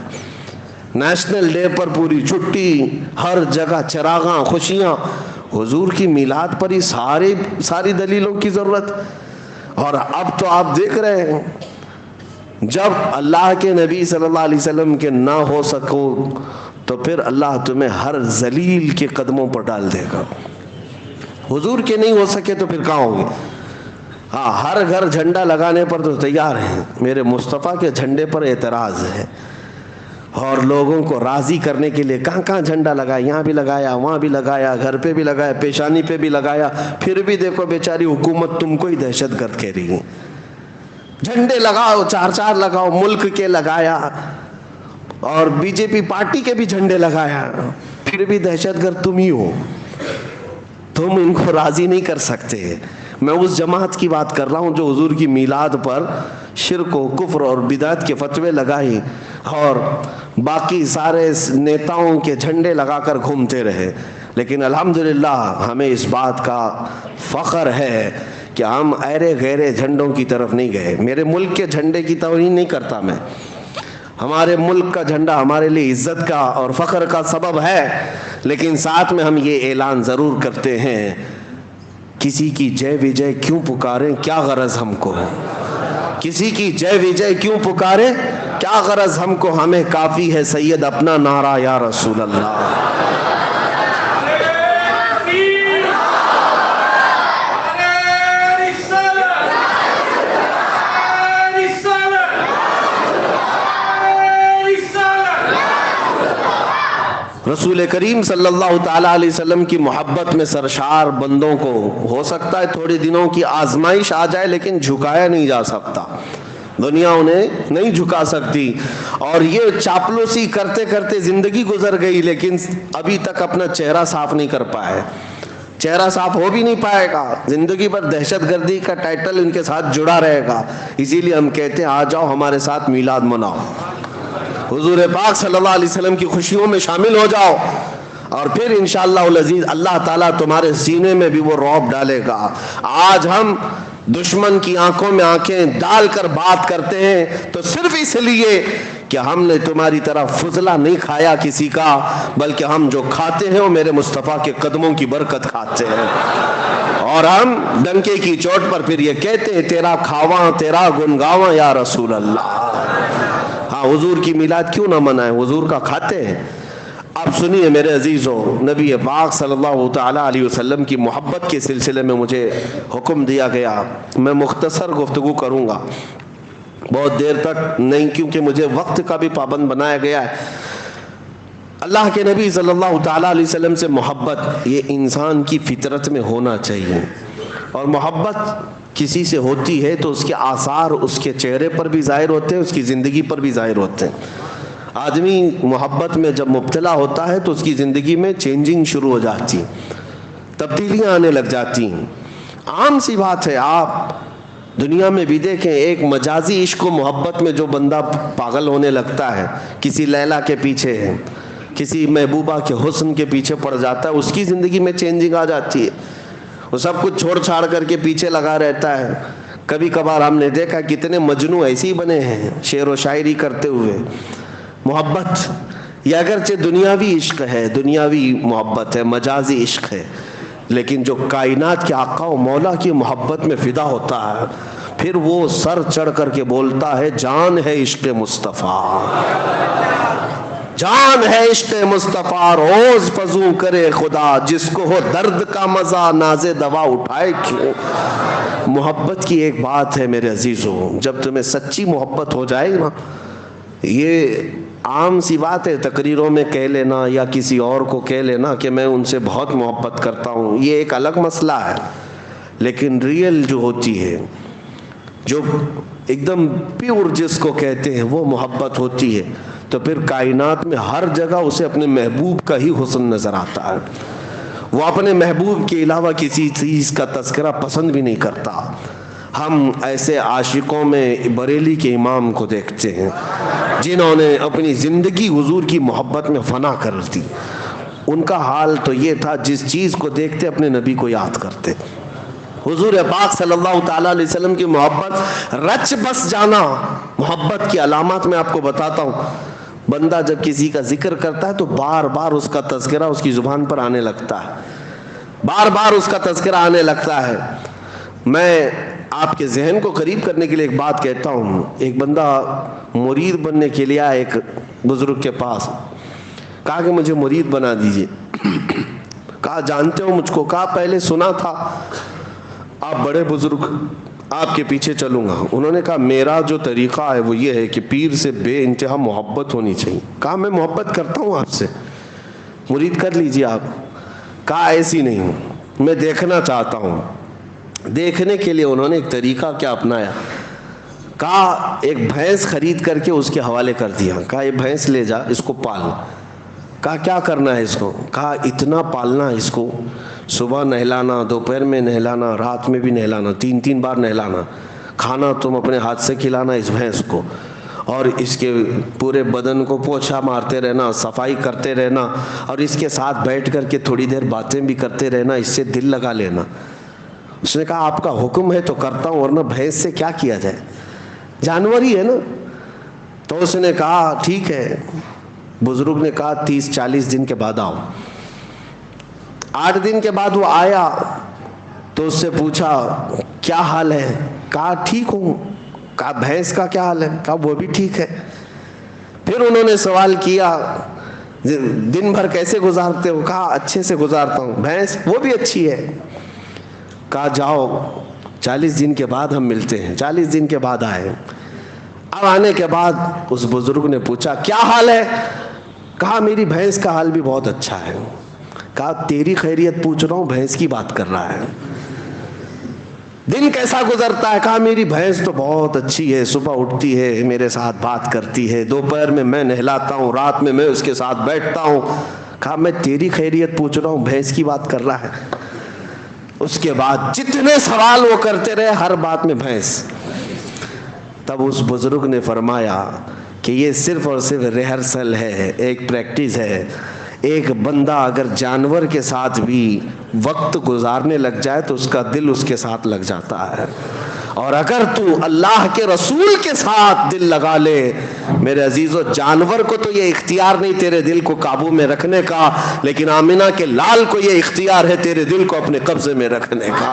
نیشنل ڈے پر پوری چھٹی، ہر جگہ چراغاں، خوشیاں۔ حضور کی میلاد پر ہی ساری دلیلوں کی ضرورت۔ اور اب تو آپ دیکھ رہے ہیں جب اللہ کے نبی صلی اللہ علیہ وسلم کے نہ ہو سکو تو پھر اللہ تمہیں ہر ذلیل کے قدموں پر ڈال دے گا، حضور کے نہیں ہو سکے تو پھر کہاں ہوں گے؟ ہاں، ہر گھر جھنڈا لگانے پر تو تیار ہیں، میرے مصطفیٰ کے جھنڈے پر اعتراض ہے، اور لوگوں کو راضی کرنے کے لیے کہاں کہاں جھنڈا لگایا، یہاں بھی لگایا، وہاں بھی لگایا، گھر پہ بھی لگایا، پیشانی پہ بھی لگایا، پھر بھی دیکھو بیچاری حکومت تم کو ہی دہشت گرد کہہ رہی ہے۔ جھنڈے لگاؤ، چار چار لگاؤ، ملک کے لگایا، اور بی جے پی پارٹی کے بھی جھنڈے لگایا، پھر بھی دہشت گرد تم ہی ہو، تم ان کو راضی نہیں کر سکتے۔ میں اس جماعت کی بات کر رہا ہوں جو حضور کی میلاد پر شرک و کفر اور بدعت کے فتوے لگائے اور باقی سارے نیتاؤں کے جھنڈے لگا کر گھومتے رہے، لیکن الحمدللہ ہمیں اس بات کا فخر ہے کہ ہم ایرے غیرے جھنڈوں کی طرف نہیں گئے۔ میرے ملک کے جھنڈے کی توہین نہیں کرتا میں، ہمارے ملک کا جھنڈا ہمارے لیے عزت کا اور فخر کا سبب ہے، لیکن ساتھ میں ہم یہ اعلان ضرور کرتے ہیں، کسی کی جے وجے کیوں پکاریں، کیا غرض ہم کو، کسی کی جے وجے کیوں پکاریں، کیا غرض ہم کو، ہمیں کافی ہے سید اپنا نعرہ یا رسول اللہ۔ رسول کریم صلی اللہ تعالیٰ علیہ وسلم کی محبت میں سرشار بندوں کو ہو سکتا ہے تھوڑے دنوں کی آزمائش آ جائے، لیکن جھکایا نہیں جا سکتا، دنیا انہیں نہیں جھکا سکتی، اور یہ چاپلوسی کرتے کرتے زندگی گزر گئی، لیکن ابھی تک اپنا چہرہ صاف نہیں کر پائے، چہرہ صاف ہو بھی نہیں پائے گا، زندگی پر دہشت گردی کا ٹائٹل ان کے ساتھ جڑا رہے گا۔ اسی لیے ہم کہتے ہیں آ جاؤ ہمارے ساتھ میلاد مناؤ، حضور پاک صلی اللہ علیہ وسلم کی خوشیوں میں شامل ہو جاؤ، اور پھر انشاءاللہ العزیز اللہ تعالیٰ تمہارے سینے میں بھی وہ رعب ڈالے گا۔ آج ہم دشمن کی آنکھوں میں آنکھیں ڈال کر بات کرتے ہیں تو صرف اس لیے کہ ہم نے تمہاری طرح فضلہ نہیں کھایا کسی کا، بلکہ ہم جو کھاتے ہیں وہ میرے مصطفیٰ کے قدموں کی برکت کھاتے ہیں، اور ہم ڈنکے کی چوٹ پر پھر یہ کہتے ہیں تیرا کھاواں تیرا گنگاواں یا رسول اللہ۔ ہاں، حضور کی میلاد کیوں نہ منائیں، حضور کا کھاتے ہیں۔ اب سنیے میرے عزیزو، نبی پاک صلی اللہ تعالیٰ علیہ وسلم کی محبت کے سلسلے میں مجھے حکم دیا گیا، میں مختصر گفتگو کروں گا، بہت دیر تک نہیں، کیونکہ مجھے وقت کا بھی پابند بنایا گیا ہے۔ اللہ کے نبی صلی اللہ تعالیٰ علیہ وسلم سے محبت یہ انسان کی فطرت میں ہونا چاہیے، اور محبت کسی سے ہوتی ہے تو اس کے آثار اس کے چہرے پر بھی ظاہر ہوتے ہیں، اس کی زندگی پر بھی ظاہر ہوتے ہیں۔ آدمی محبت میں جب مبتلا ہوتا ہے تو اس کی زندگی میں چینجنگ شروع ہو جاتی، تبدیلیاں آنے لگ جاتی ہیں۔ عام سی بات ہے، آپ دنیا میں بھی دیکھیں، ایک مجازی عشق و محبت میں جو بندہ پاگل ہونے لگتا ہے، کسی لیلا کے پیچھے ہے، کسی محبوبہ کے حسن کے پیچھے پڑ جاتا ہے، اس کی زندگی میں چینجنگ آ جاتی ہے، وہ سب کچھ چھوڑ چھاڑ کر کے پیچھے لگا رہتا ہے۔ کبھی کبھار ہم نے دیکھا کتنے مجنوں ایسے ہی بنے ہیں شعر و شاعری کرتے ہوئے۔ محبت یہ اگرچہ دنیاوی عشق ہے، دنیاوی محبت ہے، مجازی عشق ہے، لیکن جو کائنات کے آقا و مولا کی محبت میں فدا ہوتا ہے، پھر وہ سر چڑھ کر کے بولتا ہے جان ہے عشق مصطفیٰ، جان ہے عشق مصطفیٰ، روز فزوں کرے خدا، جس کو ہو درد کا مزہ ناز دوا اٹھائے کیوں۔ محبت کی ایک بات ہے میرے عزیزوں، جب تمہیں سچی محبت ہو جائے نا، یہ عام سی بات ہے تقریروں میں کہہ لینا یا کسی اور کو کہہ لینا کہ میں ان سے بہت محبت کرتا ہوں، یہ ایک الگ مسئلہ ہے، لیکن ریئل جو ہوتی ہے، جو ایک دم پیور جس کو کہتے ہیں، وہ محبت ہوتی ہے، تو پھر کائنات میں ہر جگہ اسے اپنے محبوب کا ہی حسن نظر آتا ہے، وہ اپنے محبوب کے علاوہ کسی چیز کا تذکرہ پسند بھی نہیں کرتا۔ ہم ایسے عاشقوں میں بریلی کے امام کو دیکھتے ہیں جنہوں نے اپنی زندگی حضور کی محبت میں فنا کر دی، ان کا حال تو یہ تھا جس چیز کو دیکھتے اپنے نبی کو یاد کرتے۔ حضور پاک صلی اللہ تعالیٰ علیہ وسلم کی محبت رچ بس جانا، محبت کی علامات میں آپ کو بتاتا ہوں۔ بندہ جب کسی کا ذکر کرتا ہے تو بار بار اس کا تذکرہ اس کی زبان پر آنے لگتا ہے، بار بار اس کا تذکرہ آنے لگتا ہے۔ میں آپ کے ذہن کو قریب کرنے کے لیے ایک بات کہتا ہوں، ایک بندہ مرید بننے کے لیے ایک بزرگ کے پاس، کہا کہ مجھے مرید بنا دیجئے۔ کہا جانتے ہو مجھ کو؟ کہا پہلے سنا تھا، آپ بڑے بزرگ، آپ کے پیچھے چلوں گا۔ انہوں نے کہا میرا جو طریقہ ہے وہ یہ ہے کہ پیر سے بے انتہا محبت ہونی چاہیے۔ کہا میں محبت کرتا ہوں آپ سے، مرید کر لیجیے آپ۔ کہا ایسی نہیں ہوں، میں دیکھنا چاہتا ہوں۔ دیکھنے کے لیے انہوں نے ایک طریقہ کیا اپنایا، کہا ایک بھینس خرید کر کے اس کے حوالے کر دیا، کہا یہ بھینس لے جا، اس کو پال۔ کہا کیا کرنا ہے اس کو؟ کہا اتنا پالنا اس کو، صبح نہلانا، دوپہر میں نہلانا، رات میں بھی نہلانا، 3 بار نہلانا، کھانا تم اپنے ہاتھ سے کھلانا اس بھینس کو، اور اس کے پورے بدن کو پوچھا مارتے رہنا، صفائی کرتے رہنا، اور اس کے ساتھ بیٹھ کر کے تھوڑی دیر باتیں بھی کرتے رہنا، اس سے دل لگا لینا۔ اس نے کہا آپ کا حکم ہے تو کرتا ہوں، ورنہ بھینس سے کیا کیا جائے، جانور ہی ہے نا۔ تو اس نے کہا ٹھیک ہے۔ بزرگ نے کہا 30-40 دن کے بعد آؤ۔ 8 دن کے بعد وہ آیا تو اس سے پوچھا کیا حال ہے؟ کہا ٹھیک ہوں۔ کہا بھینس کا کیا حال ہے؟ کہا وہ بھی ٹھیک ہے۔ پھر انہوں نے سوال کیا دن بھر کیسے گزارتے ہو؟ کہا اچھے سے گزارتا ہوں۔ بھینس؟ وہ بھی اچھی ہے۔ کہا جاؤ 40 دن کے بعد ہم ملتے ہیں۔ 40 دن کے بعد آئے۔ اب آنے کے بعد اس بزرگ نے پوچھا کیا حال ہے؟ کہا میری بھینس کا حال بھی بہت اچھا ہے۔ کہا تیری خیریت پوچھ رہا ہوں، بھینس کی بات کر رہا ہے۔ دن کیسا گزرتا ہے؟ کہا میری بھینس تو بہت اچھی ہے، صبح اٹھتی ہے میرے ساتھ بات کرتی ہے، دوپہر میں نہلاتا ہوں، رات میں اس کے ساتھ بیٹھتا ہوں۔ کہا میں تیری خیریت پوچھ رہا ہوں، بھینس کی بات کر رہا ہے۔ اس کے بعد جتنے سوال وہ کرتے رہے، ہر بات میں بھینس۔ تب اس بزرگ نے فرمایا کہ یہ صرف اور صرف ریہرسل ہے، ایک پریکٹس ہے۔ ایک بندہ اگر جانور کے ساتھ بھی وقت گزارنے لگ جائے تو اس کا دل اس کے ساتھ لگ جاتا ہے، اور اگر تو اللہ کے رسول کے ساتھ دل لگا لے میرے عزیزو، جانور کو تو یہ اختیار نہیں تیرے دل کو قابو میں رکھنے کا، لیکن آمنہ کے لال کو یہ اختیار ہے تیرے دل کو اپنے قبضے میں رکھنے کا۔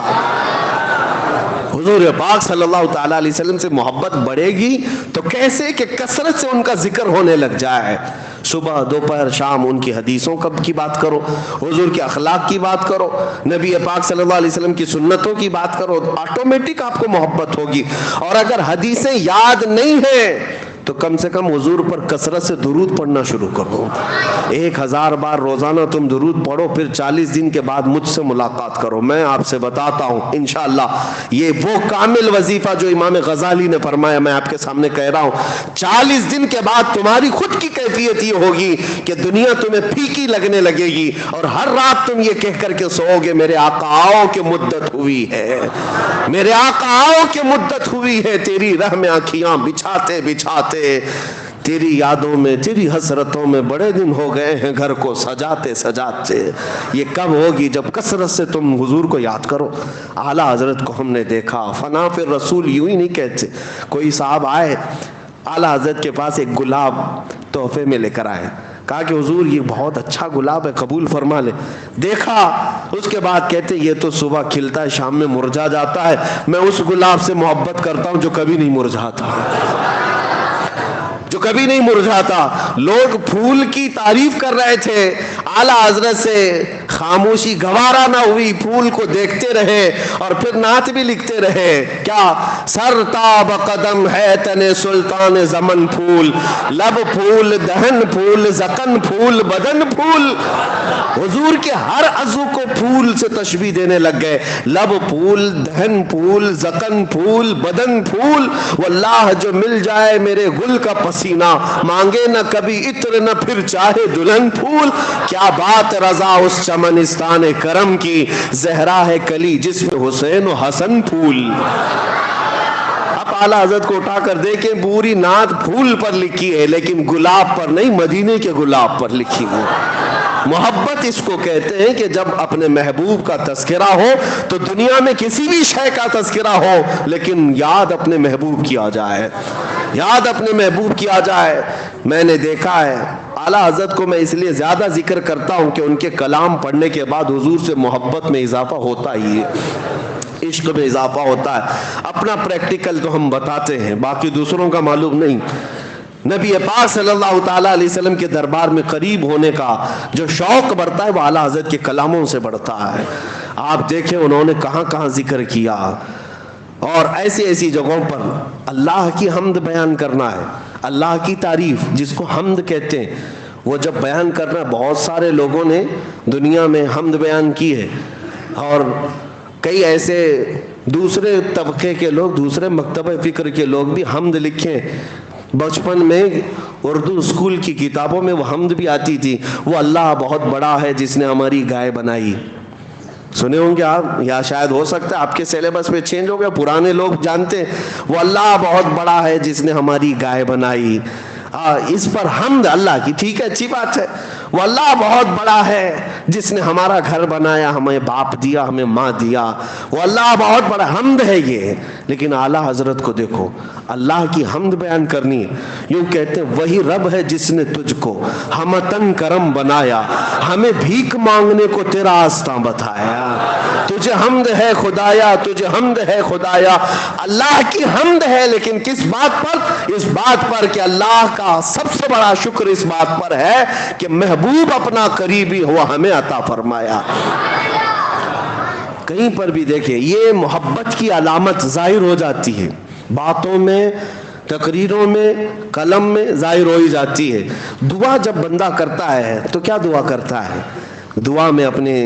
حضور پاک صلی اللہ تعالیٰ علیہ وسلم سے محبت بڑھے گی تو کیسے کہ کثرت سے ان کا ذکر ہونے لگ جائے، صبح دوپہر شام ان کی حدیثوں کی بات کرو، حضور کے اخلاق کی بات کرو، نبی پاک صلی اللہ علیہ وسلم کی سنتوں کی بات کرو، آٹومیٹک آپ کو محبت ہوگی۔ اور اگر حدیثیں یاد نہیں ہیں تو کم سے کم حضور پر کثرت سے درود پڑھنا شروع کرو۔ 1000 بار روزانہ تم درود پڑھو، پھر 40 دن کے بعد مجھ سے ملاقات کرو۔ میں آپ سے بتاتا ہوں انشاءاللہ یہ وہ کامل وظیفہ جو امام غزالی نے فرمایا، میں آپ کے سامنے کہہ رہا ہوں۔ 40 دن کے بعد تمہاری خود کی کیفیت یہ ہوگی کہ دنیا تمہیں پھیکی لگنے لگے گی، اور ہر رات تم یہ کہہ کر کے سوؤ گے میرے آقا آؤ کہ مدت ہوئی ہے، میرے آقا آؤ کہ مدت ہوئی ہے، تیری راہ میں آنکھیاں بچھاتے بچھاتے، تیری یادوں میں تیری حسرتوں میں بڑے دن ہو گئے ہیں گھر کو سجاتے سجاتے۔ یہ کب ہوگی؟ جب کثرت سے تم حضور کو یاد کرو۔ اعلیٰ حضرت کو ہم نے دیکھا، فنا پھر رسول یوں ہی نہیں کہتے۔ کوئی صاحب آئے اعلیٰ حضرت کے پاس، ایک گلاب تحفے میں لے کر آئے، کہا کہ حضور یہ بہت اچھا گلاب ہے، قبول فرما لے۔ دیکھا، اس کے بعد کہتے یہ تو صبح کھلتا ہے شام میں مرجھا جاتا ہے، میں اس گلاب سے محبت کرتا ہوں جو کبھی نہیں مرجھاتا، جو کبھی نہیں مرجھاتا۔ لوگ پھول کی تعریف کر رہے تھے، اعلیٰ حضرت سے خاموشی گوارا نہ ہوئی، پھول کو دیکھتے رہے اور پھر نعت بھی لکھتے رہے۔ کیا؟ سر تاب قدم ہے تن سلطان زمن پھول، لب پھول دہن پھول زکن پھول بدن پھول۔ حضور کے ہر عضو کو پھول سے تشبیہ دینے لگ گئے، لب پھول دہن پھول زکن پھول بدن پھول۔ واللہ جو مل جائے میرے گل کا پسینہ، مانگے نہ کبھی عطر نہ پھر چاہے دلہن پھول۔ کیا بات رضا اس چمنستان کرم کی، زہرا ہے کلی جس میں حسین و حسن پھول۔ اب اعلیٰ حضرت کو اٹھا کر دیکھیں، پوری نعت پھول پر لکھی ہے لیکن گلاب پر نہیں، مدینے کے گلاب پر لکھی ہے۔ محبت اس کو کہتے ہیں کہ جب اپنے محبوب کا تذکرہ ہو تو دنیا میں کسی بھی شے کا تذکرہ ہو لیکن یاد اپنے محبوب کی آ جائے، یاد اپنے محبوب کی آ جائے۔ میں نے دیکھا ہے اعلیٰ حضرت کو میں اس لیے زیادہ ذکر کرتا ہوں کہ ان کے کلام پڑھنے کے بعد حضور سے محبت میں اضافہ ہوتا ہی ہے، عشق میں اضافہ ہوتا ہے۔ اپنا پریکٹیکل تو ہم بتاتے ہیں، باقی دوسروں کا معلوم نہیں۔ نبی پاک صلی اللہ تعالیٰ علیہ وسلم کے دربار میں قریب ہونے کا جو شوق بڑھتا ہے وہ اعلیٰ حضرت کے کلاموں سے بڑھتا ہے. آپ دیکھیں انہوں نے کہاں کہاں ذکر کیا، اور ایسی ایسی جگہوں پر اللہ کی حمد بیان کرنا ہے، اللہ کی تعریف جس کو حمد کہتے ہیں، وہ جب بیان کرنا ہے. بہت سارے لوگوں نے دنیا میں حمد بیان کی ہے، اور کئی ایسے دوسرے طبقے کے لوگ، دوسرے مکتبہ فکر کے لوگ بھی حمد لکھیں. بچپن میں اردو اسکول کی کتابوں میں وہ حمد بھی آتی تھی، وہ اللہ بہت بڑا ہے جس نے ہماری گائے بنائی. سنے ہوں گے آپ، یا شاید ہو سکتا ہے آپ کے سیلیبس میں چینج ہو گیا، پرانے لوگ جانتے ہیں وہ اللہ بہت بڑا ہے جس نے ہماری گائے بنائی. اس پر حمد اللہ کی، ٹھیک ہے، اچھی بات ہے. وہ اللہ بہت بڑا ہے جس نے ہمارا گھر بنایا، ہمیں باپ دیا، ہمیں ماں دیا، وہ اللہ بہت بڑا، حمد ہے یہ. لیکن اعلیٰ حضرت کو دیکھو، اللہ کی حمد بیان کرنی ہے. یوں کہتے ہیں وہی رب ہے جس نے تجھ کو ہمتن کرم بنایا، ہمیں بھیک مانگنے کو تیرا آستاں بتایا. تجھے حمد ہے خدایا، تجھے حمد ہے خدایا. اللہ کی حمد ہے، لیکن کس بات پر؟ اس بات پر کہ اللہ کا سب سے بڑا شکر اس بات پر ہے کہ محبوب اپنا قریبی ہوا ہمیں عطا فرمایا. کہیں پر بھی دیکھیں یہ محبت کی علامت ظاہر ہو جاتی ہے، باتوں میں، تقریروں میں، قلم میں ظاہر ہو ہی جاتی ہے. دعا جب بندہ کرتا ہے تو کیا دعا کرتا ہے؟ دعا میں اپنے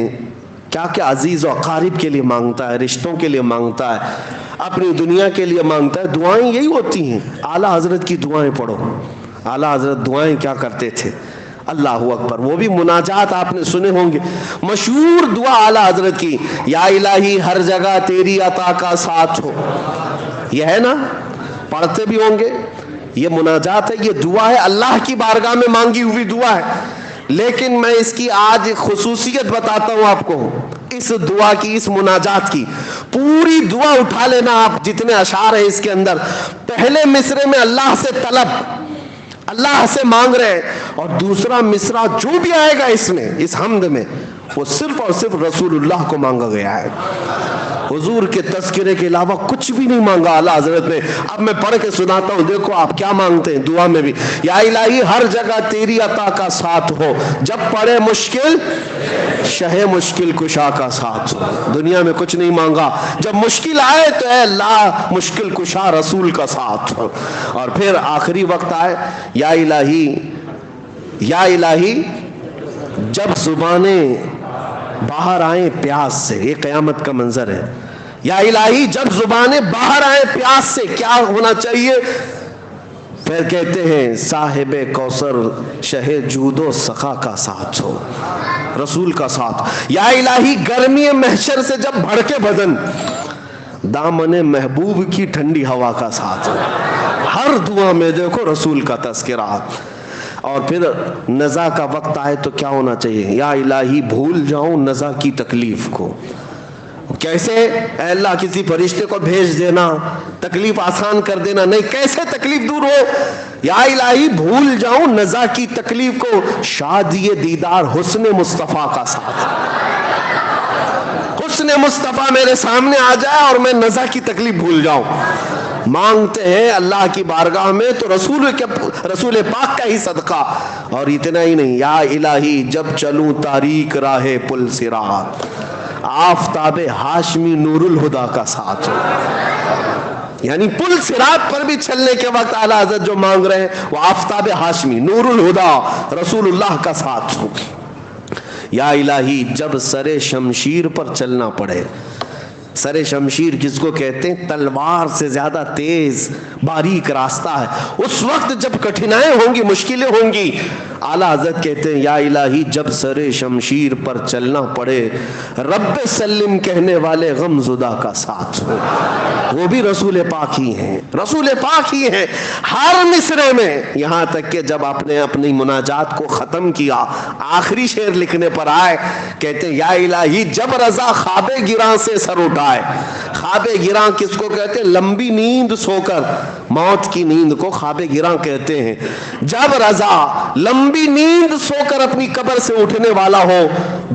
کیا کیا عزیز و اقارب کے لیے مانگتا ہے، رشتوں کے لیے مانگتا ہے، اپنی دنیا کے لیے مانگتا ہے. دعائیں یہی ہوتی ہیں. اعلیٰ حضرت کی دعائیں پڑھو. اعلیٰ حضرت دعائیں کیا کرتے تھے؟ اللہ اکبر. وہ بھی مناجات آپ نے سنے ہوں گے، مشہور دعا اعلیٰ حضرت کی، یا الہی ہر جگہ تیری عطا کا ساتھ ہو. یہ ہے نا، پڑھتے بھی ہوں گے. یہ مناجات ہے، یہ دعا ہے، اللہ کی بارگاہ میں مانگی ہوئی دعا ہے. لیکن میں اس کی آج خصوصیت بتاتا ہوں آپ کو. اس دعا کی، اس مناجات کی پوری دعا اٹھا لینا آپ، جتنے اشعار ہیں اس کے اندر. پہلے مصرے میں اللہ سے طلب، اللہ سے مانگ رہے، اور دوسرا مصرع جو بھی آئے گا اس میں، اس حمد میں، وہ صرف اور صرف رسول اللہ کو مانگا گیا ہے. حضور کے تذکرے کے علاوہ کچھ بھی نہیں مانگا اعلیٰ حضرت نے. اب میں پڑھ کے سناتا ہوں، دیکھو آپ کیا مانگتے ہیں دعا میں بھی. یا الہی ہر جگہ تیری عطا کا ساتھ ہو، جب پڑے مشکل شہ مشکل کشا کا ساتھ ہو. دنیا میں کچھ نہیں مانگا، جب مشکل آئے تو اے اللہ مشکل کشا رسول کا ساتھ ہو. اور پھر آخری وقت آئے، یا الہی، یا الہی جب زبانیں باہر آئیں پیاس سے. یہ قیامت کا منظر ہے. یا الہی جب زبانیں باہر آئیں پیاس سے، کیا ہونا چاہیے؟ پھر کہتے ہیں صاحب کوثر شہ جود و سخا کا ساتھ ہو، رسول کا ساتھ. یا الہی گرمی محشر سے جب بھڑکے بدن، دامن محبوب کی ٹھنڈی ہوا کا ساتھ ہو. ہر دعا میں دیکھو رسول کا تذکرہ. اور پھر نزا کا وقت آئے تو کیا ہونا چاہیے؟ یا الہی بھول جاؤں نزا کی تکلیف کو. کیسے؟ اے اللہ کسی فرشتے کو بھیج دینا، تکلیف آسان کر دینا. نہیں، کیسے تکلیف دور ہو؟ یا الہی بھول جاؤں نزا کی تکلیف کو، شادی دیدار حسن مصطفیٰ کا ساتھ. حسن مصطفیٰ میرے سامنے آ جائے اور میں نزا کی تکلیف بھول جاؤں. مانگتے ہیں اللہ کی بارگاہ میں تو رسول پاک کا ہی صدقہ. اور اتنا ہی نہیں، یا الہی جب چلوں تاریک راہ پل صراط، آفتاب ہاشمی نور الہدا کا ساتھ ہو. یعنی پل صراط پر بھی چلنے کے وقت اعلیٰ حضرت جو مانگ رہے ہیں وہ آفتاب ہاشمی نور الہدا رسول اللہ کا ساتھ ہو. یا الہی جب سر شمشیر پر چلنا پڑے. سر شمشیر کس کو کہتے ہیں؟ تلوار سے زیادہ تیز باریک راستہ ہے. اس وقت جب کٹھنائیں ہوں گی، مشکلیں ہوں گی، اعلیٰ حضرت کہتے ہیں یا الہی جب سر شمشیر پر چلنا پڑے، رب سلم کہنے والے غم زدہ کا ساتھ ہو. وہ بھی رسول پاک ہی ہیں، رسول پاک ہی ہیں ہر مصرے میں. یہاں تک کہ جب آپ نے اپنی مناجات کو ختم کیا، آخری شعر لکھنے پر آئے، کہتے ہیں یا الہی جب رضا خواب گراں سے سر اٹھائے. خواب گراں کس کو کہتے ہیں؟ لمبی نیند سو کر موت کی نیند کو خواب گراں کہتے ہیں. جب رضا لمبی نیند سو کر اپنی قبر سے اٹھنے والا ہو,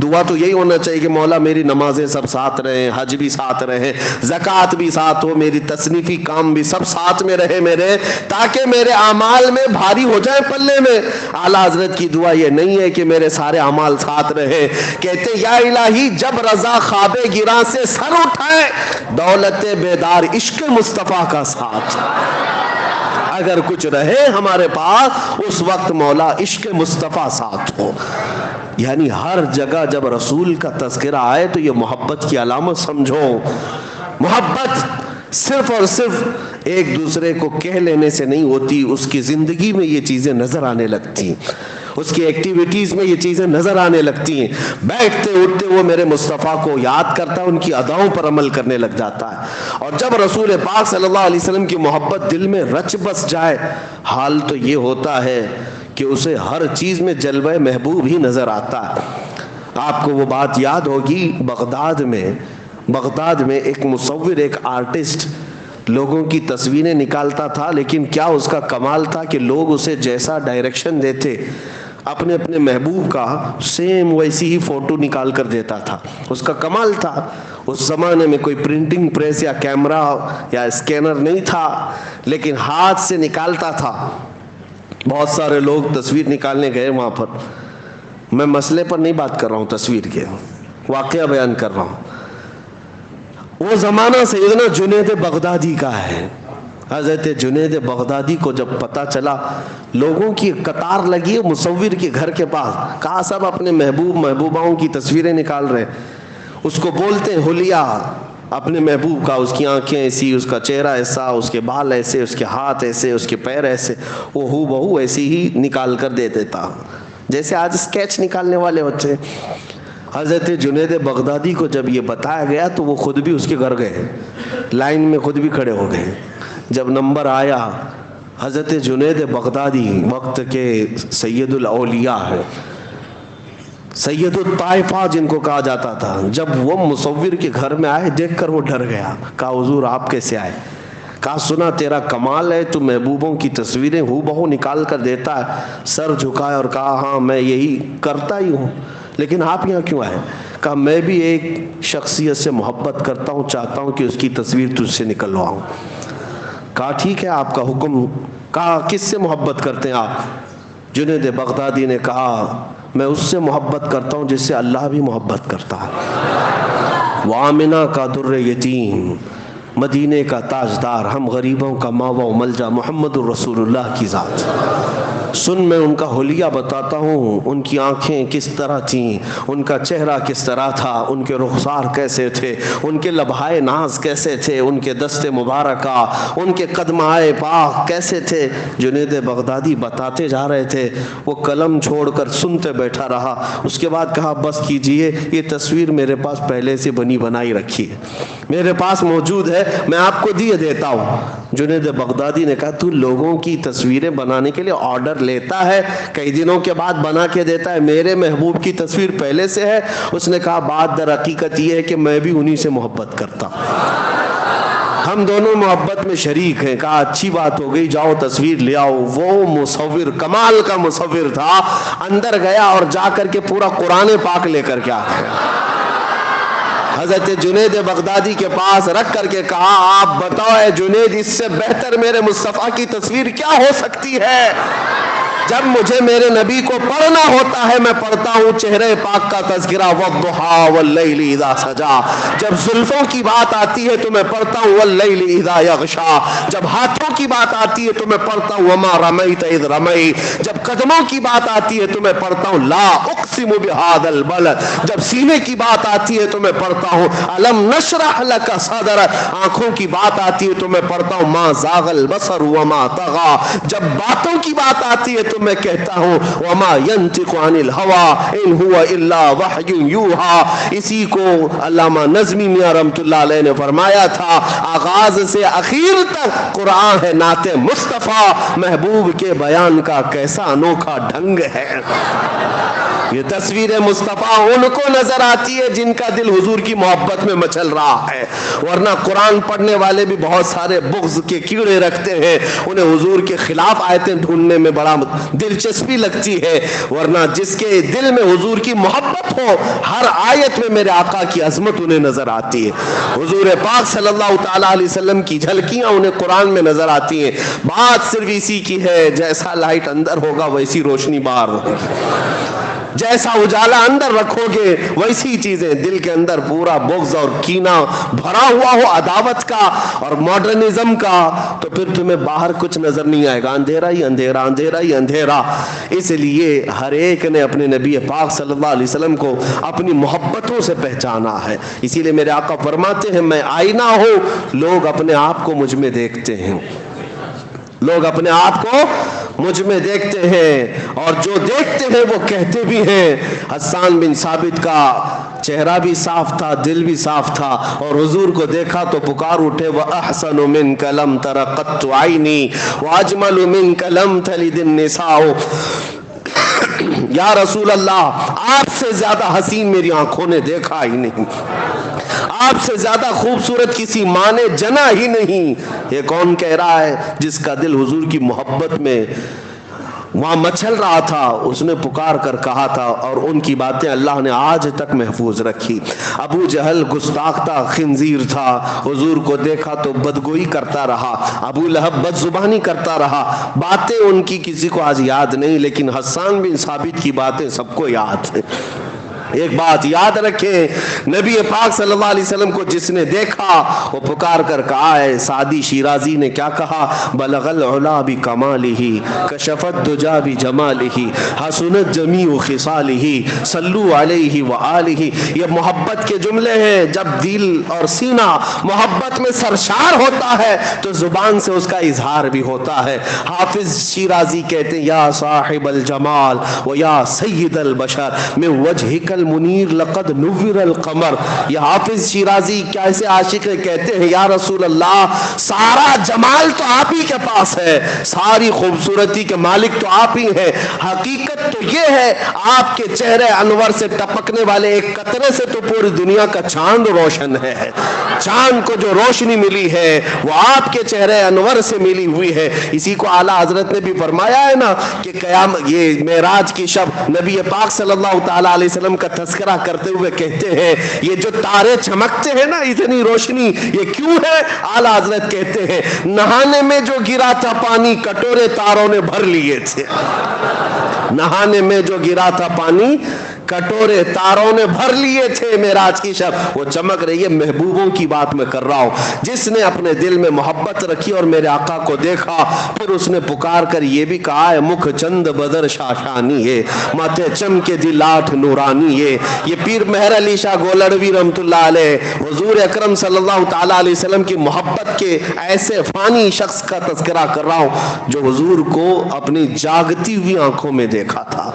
دعا تو یہی ہونا چاہیے کہ مولا میری نمازیں سب ساتھ رہیں, حج بھی ساتھ رہے, زکوٰۃ بھی ساتھ ہو, میری تصنیفی کام بھی سب ساتھ میں رہے میرے, تاکہ میرے اعمال میں بھاری ہو جائے پلے میں. اعلیٰ حضرت کی دعا یہ نہیں ہے کہ میرے سارے اعمال ساتھ رہے. کہتے یا الہی جب رضا خواب گراں سے سر اٹھائے, دولت بیدار عشق مصطفیٰ کا ساتھ. اگر کچھ رہے ہمارے پاس اس وقت مولا عشق مصطفیٰ ساتھ ہو. یعنی ہر جگہ جب رسول کا تذکرہ آئے تو یہ محبت کی علامت سمجھو. محبت صرف اور صرف ایک دوسرے کو کہہ لینے سے نہیں ہوتی, اس کی زندگی میں یہ چیزیں نظر آنے لگتی, اس کی ایکٹیویٹیز میں یہ چیزیں نظر آنے لگتی ہیں. بیٹھتے اٹھتے وہ میرے مصطفیٰ کو یاد کرتا ہے, ان کی اداؤں پر عمل کرنے لگ جاتا ہے. اور جب رسول پاک صلی اللہ علیہ وسلم کی محبت دل میں رچ بس جائے, حال تو یہ ہوتا ہے کہ اسے ہر چیز میں جلوہ محبوب ہی نظر آتا ہے. آپ کو وہ بات یاد ہوگی, بغداد میں ایک مصور, ایک آرٹسٹ لوگوں کی تصویریں نکالتا تھا, لیکن کیا اس کا کمال تھا کہ لوگ اسے جیسا ڈائریکشن دیتے اپنے اپنے محبوب کا سیم ویسی ہی فوٹو نکال کر دیتا تھا. اس کا کمال تھا. اس زمانے میں کوئی پرنٹنگ پریس یا کیمرہ یا اسکینر نہیں تھا, لیکن ہاتھ سے نکالتا تھا. بہت سارے لوگ تصویر نکالنے گئے وہاں پر. میں مسئلے پر نہیں بات کر رہا ہوں, تصویر کے واقعہ بیان کر رہا ہوں. وہ زمانہ سیدنا جنید بغدادی کا ہے. حضرت جنید بغدادی کو جب پتہ چلا, لوگوں کی قطار لگی ہے مصور کے گھر کے پاس, کہا سب اپنے محبوباؤں کی تصویریں نکال رہے. اس کو بولتے ہیں حلیہ اپنے محبوب کا, اس کی آنکھیں ایسی, اس کا چہرہ ایسا, اس کے بال ایسے, اس کے ہاتھ ایسے, اس کے پیر ایسے. وہ ہو بہو ایسی ہی نکال کر دے دیتا, جیسے آج اسکیچ نکالنے والے ہوتے. حضرت جنید بغدادی کو جب یہ بتایا گیا تو وہ خود بھی اس کے گھر گئے, لائن میں خود بھی کھڑے ہو گئے. جب نمبر آیا, حضرت جنید بغدادی وقت کے سید الاولیاء ہے, سید الطائفہ جن کو کہا جاتا تھا, جب وہ مصور کے گھر میں آئے دیکھ کر وہ ڈر گیا. کہا حضور آپ کیسے آئے؟ کہا سنا تیرا کمال ہے, تو محبوبوں کی تصویریں ہو بہو نکال کر دیتا ہے. سر جھکایا اور کہا ہاں میں یہی کرتا ہی ہوں, لیکن آپ یہاں کیوں آئے؟ کہا میں بھی ایک شخصیت سے محبت کرتا ہوں, چاہتا ہوں کہ اس کی تصویر تجھ سے نکلواؤں. کہا ٹھیک ہے آپ کا حکم. کہا کس سے محبت کرتے ہیں آپ؟ جنید بغدادی نے کہا میں اس سے محبت کرتا ہوں جس سے اللہ بھی محبت کرتا ہے. وآمنہ کا در یتیم, مدینے کا تاجدار, ہم غریبوں کا ماوا و ملجا, محمد الرسول اللہ کی ذات. سن میں ان کا حلیہ بتاتا ہوں, ان کی آنکھیں کس طرح تھیں, ان کا چہرہ کس طرح تھا, ان کے رخسار کیسے تھے, ان کے لبھائے ناز کیسے تھے, ان کے دست مبارکہ, ان کے قدمائے پاک کیسے تھے. جنید بغدادی بتاتے جا رہے تھے, وہ قلم چھوڑ کر سنتے بیٹھا رہا. اس کے بعد کہا بس کیجئے, یہ تصویر میرے پاس پہلے سے بنی بنائی رکھی ہے, میرے پاس موجود ہے, میں آپ کو دیے دیتا ہوں. جنید بغدادی نے کہا تو لوگوں کی تصویریں بنانے کے لیے آرڈر لیتا ہے, کئی دنوں کے بعد بنا کے دیتا ہے, میرے محبوب کی تصویر پہلے سے ہے. اس نے کہا بات در حقیقت یہ ہے کہ میں بھی انہی سے محبت کرتا ہوں, ہم دونوں محبت میں شریک ہیں. کہا اچھی بات ہو گئی, جاؤ تصویر لے آؤ. وہ مصور کمال کا مصور تھا, اندر گیا اور جا کر کے پورا قرآن پاک لے کر کے آ گیا. حضرت جنید بغدادی کے پاس رکھ کر کے کہا آپ بتاؤ اے جنید, اس سے بہتر میرے مصطفیٰ کی تصویر کیا ہو سکتی ہے؟ جب مجھے میرے نبی کو پڑھنا ہوتا ہے میں پڑھتا ہوں چہرے پاک کا تذکرہ, والضحیٰ واللیل اذا سجا. جب زلفوں کی بات آتی ہے تو میں پڑھتا ہوں واللیل اذا یغشا. جب ہاتھوں کی بات آتی ہے تو میں پڑھتا ہوں وما رمیت اذ رمیت. جب قدموں کی بات آتی ہے تو میں پڑھتا ہوں لا اقسم بہذا البلد. جب سینے کی بات آتی ہے تو میں پڑھتا ہوں الم نشرح لک صدرک. آنکھوں کی بات آتی ہے تو میں پڑھتا ہوں ما زاغ البصر وما طغى. جب باتوں کی بات آتی ہے تو میں کہتا ہوں وما ينطق عن الهوى ان هو الا وحی یوحى. اسی کو علامہ نظمی میاں رحمۃ اللہ علیہ نے فرمایا تھا, آغاز سے اخیر تک قرآن ہے نعت مصطفیٰ, محبوب کے بیان کا کیسا انوکھا ڈھنگ ہے. یہ تصویر مصطفیٰ ان کو نظر آتی ہے جن کا دل حضور کی محبت میں مچل رہا ہے، ورنہ قرآن پڑھنے والے بھی بہت سارے بغض کے کیڑے رکھتے ہیں، انہیں حضور کے خلاف آیتیں ڈھونڈنے میں بڑا دلچسپی لگتی ہے، ورنہ جس کے دل میں حضور کی محبت ہو ہر آیت میں میرے آقا کی عظمت انہیں نظر آتی ہے، حضور پاک صلی اللہ تعالیٰ علیہ وسلم کی جھلکیاں انہیں قرآن میں نظر آتی ہیں۔ بات صرف اسی کی ہے، جیسا لائٹ اندر ہوگا ویسی روشنی باہر ہوگی، جیسا اجالا اندر رکھو گے ویسی چیزیں، دل کے اندر پورا بغض اور کینہ بھرا ہوا ہو عداوت کا اور ماڈرنزم کا، تو پھر تمہیں باہر کچھ نظر نہیں آئے گا، اندھیرا ہی اندھیرا، اندھیرا ہی اندھیرا۔ اس لیے ہر ایک نے اپنے نبی پاک صلی اللہ علیہ وسلم کو اپنی محبتوں سے پہچانا ہے، اسی لیے میرے آقا فرماتے ہیں میں آئینہ ہوں، لوگ اپنے آپ کو مجھ میں دیکھتے ہیں، لوگ اپنے آپ کو مجھ میں دیکھتے ہیں، اور جو دیکھتے ہیں وہ کہتے بھی ہیں۔ حسان بن ثابت کا چہرہ بھی صاف تھا، دل بھی صاف تھا، اور حضور کو دیکھا تو پکار اٹھے وَأَحْسَنُ مِنْكَ لَمْ تَرَ قَطُّ عَيْنِي وَأَجْمَلُ مِنْكَ لَمْ تَلِدِ النِّسَاءُ، یا رسول اللہ آپ سے زیادہ حسین میری آنکھوں نے دیکھا ہی نہیں، آپ سے زیادہ خوبصورت کسی ماں نے جنا ہی نہیں۔ یہ کون کہہ رہا ہے؟ جس کا دل حضور کی محبت میں وہاں مچل رہا تھا، اس نے پکار کر کہا تھا، اور ان کی باتیں اللہ نے آج تک محفوظ رکھی۔ ابو جہل گستاخ تھا، خنزیر تھا، حضور کو دیکھا تو بدگوئی کرتا رہا، ابو لہب بد زبانی کرتا رہا، باتیں ان کی کسی کو آج یاد نہیں، لیکن حسان بن ثابت کی باتیں سب کو یاد ہیں۔ ایک بات یاد رکھیں، نبی پاک صلی اللہ علیہ وسلم کو جس نے دیکھا وہ پکار کر کہا ہے، سعدی شیرازی نے کیا کہا، بلغ العلا بکمالہ کشف الدجا بجمالہ حسنت جمیع خصالہ صلو علیہ وآلہ۔ یہ محبت کے جملے ہیں، جب دل اور سینہ محبت میں سرشار ہوتا ہے تو زبان سے اس کا اظہار بھی ہوتا ہے۔ حافظ شیرازی کہتے ہیں، یا صاحب الجمال و یا سید البشر من وجہک المنیر لقد نور القمر۔ یہ حافظ شیرازی کیسے عاشق کہتے ہیں، یا رسول اللہ سارا جمال تو آپ ہی کے پاس ہے، ساری خوبصورتی کے مالک تو آپ ہی ہیں، حقیقت تو یہ ہے آپ کے چہرے انور سے ٹپکنے والے ایک قطرے سے تو پوری دنیا کا چاند روشن ہے، چاند کو جو روشنی ملی ہے وہ آپ کے چہرے انور سے ملی ہوئی ہے۔ اسی کو اعلیٰ حضرت نے بھی فرمایا ہے نا کہ قیامت یہ معراج کی شب نبی پاک صلی اللہ تعالیٰ علیہ وسلم کا تذکرہ کرتے ہوئے کہتے ہیں، یہ جو تارے چمکتے ہیں نا، اتنی روشنی یہ کیوں ہے؟ اعلیٰ حضرت کہتے ہیں، نہانے میں جو گرا تھا پانی کٹورے تاروں نے بھر لیے تھے، نہانے میں جو گرا تھا پانی کٹورے تاروں نے بھر لیے تھے معراج کی شب، وہ چمک رہی ہے۔ محبوبوں کی بات میں کر رہا ہوں، جس نے اپنے دل میں محبت رکھی اور میرے آقا کو دیکھا، پھر اس نے پکار کر یہ بھی کہا ہے، مکھ چند بدر شاشانی ہے ماتھے چم کے دل آٹھ نورانی ہے۔ یہ پیر مہر علی شاہ گولڑوی رحمت اللہ علیہ حضور اکرم صلی اللہ تعالیٰ علیہ وسلم کی محبت کے ایسے فانی شخص کا تذکرہ کر رہا ہوں جو حضور کو اپنی جاگتی ہوئی آنکھوں میں دیکھا تھا،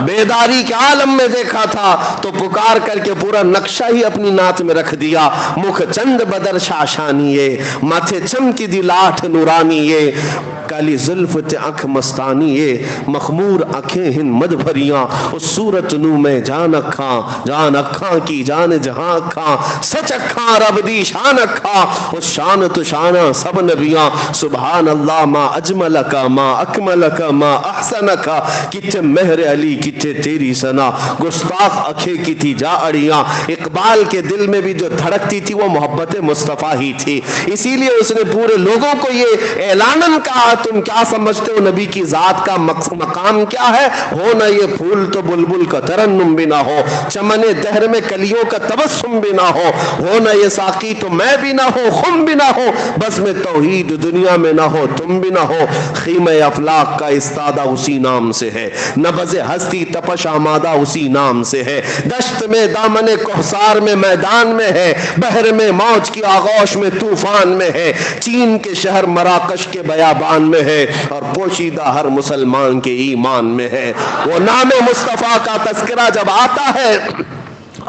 بیداری کے عالم میں دیکھا تھا، تو پکار کر کے پورا نقشہ ہی اپنی نعت میں رکھ دیا، مکھ چند بدر شاشانیے ماتھے چمکی دی لاٹھ نورانیے، کالی زلفت انکھ مستانیے مخمور انکھیں ہن مد بھریاں، اس صورت نو میں جان اکھاں کی جان جہاں اکھاں، سچ اکھاں رب دی شان اکھاں، اس شان تو شانہ سب نبیاں، سبحان اللہ ما اجملکا ما اکملکا ما احسنکا، کتے مہر علی کتے تیری سنا، گستاخ اکھے کی تھی جا اڑیاں۔ اقبال کے دل میں بھی جو دھڑکتی تھی وہ محبت مصطفیٰ ہی تھی، اسی لیے اس نے پورے لوگوں کو یہ اعلاناً کہا، تم کیا سمجھتے ہو نبی کی ذات کا مقام کیا ہے؟ ہو نہ یہ پھول تو بلبل کا ترنم بھی نہ ہو، چمن دہر میں کلیوں کا تبسم بھی نہ ہو نہ یہ ساقی تو میں بھی نہ ہو، خم بھی نہ ہو، بس میں توحید دنیا میں نہ ہو، تم بھی نہ ہو، خیمہ افلاق کا استادہ اسی نام سے ہے، نبض ہستی تپش آمادہ اسی نام سے ہے، دشت میں دامن کوثر میں میدان میں ہے، بحر میں موج کی آغوش میں طوفان میں ہے، چین کے شہر مراکش کے بیابان میں ہے، اور پوشیدہ ہر مسلمان کے ایمان میں ہے۔ وہ نام مصطفیٰ کا تذکرہ جب آتا ہے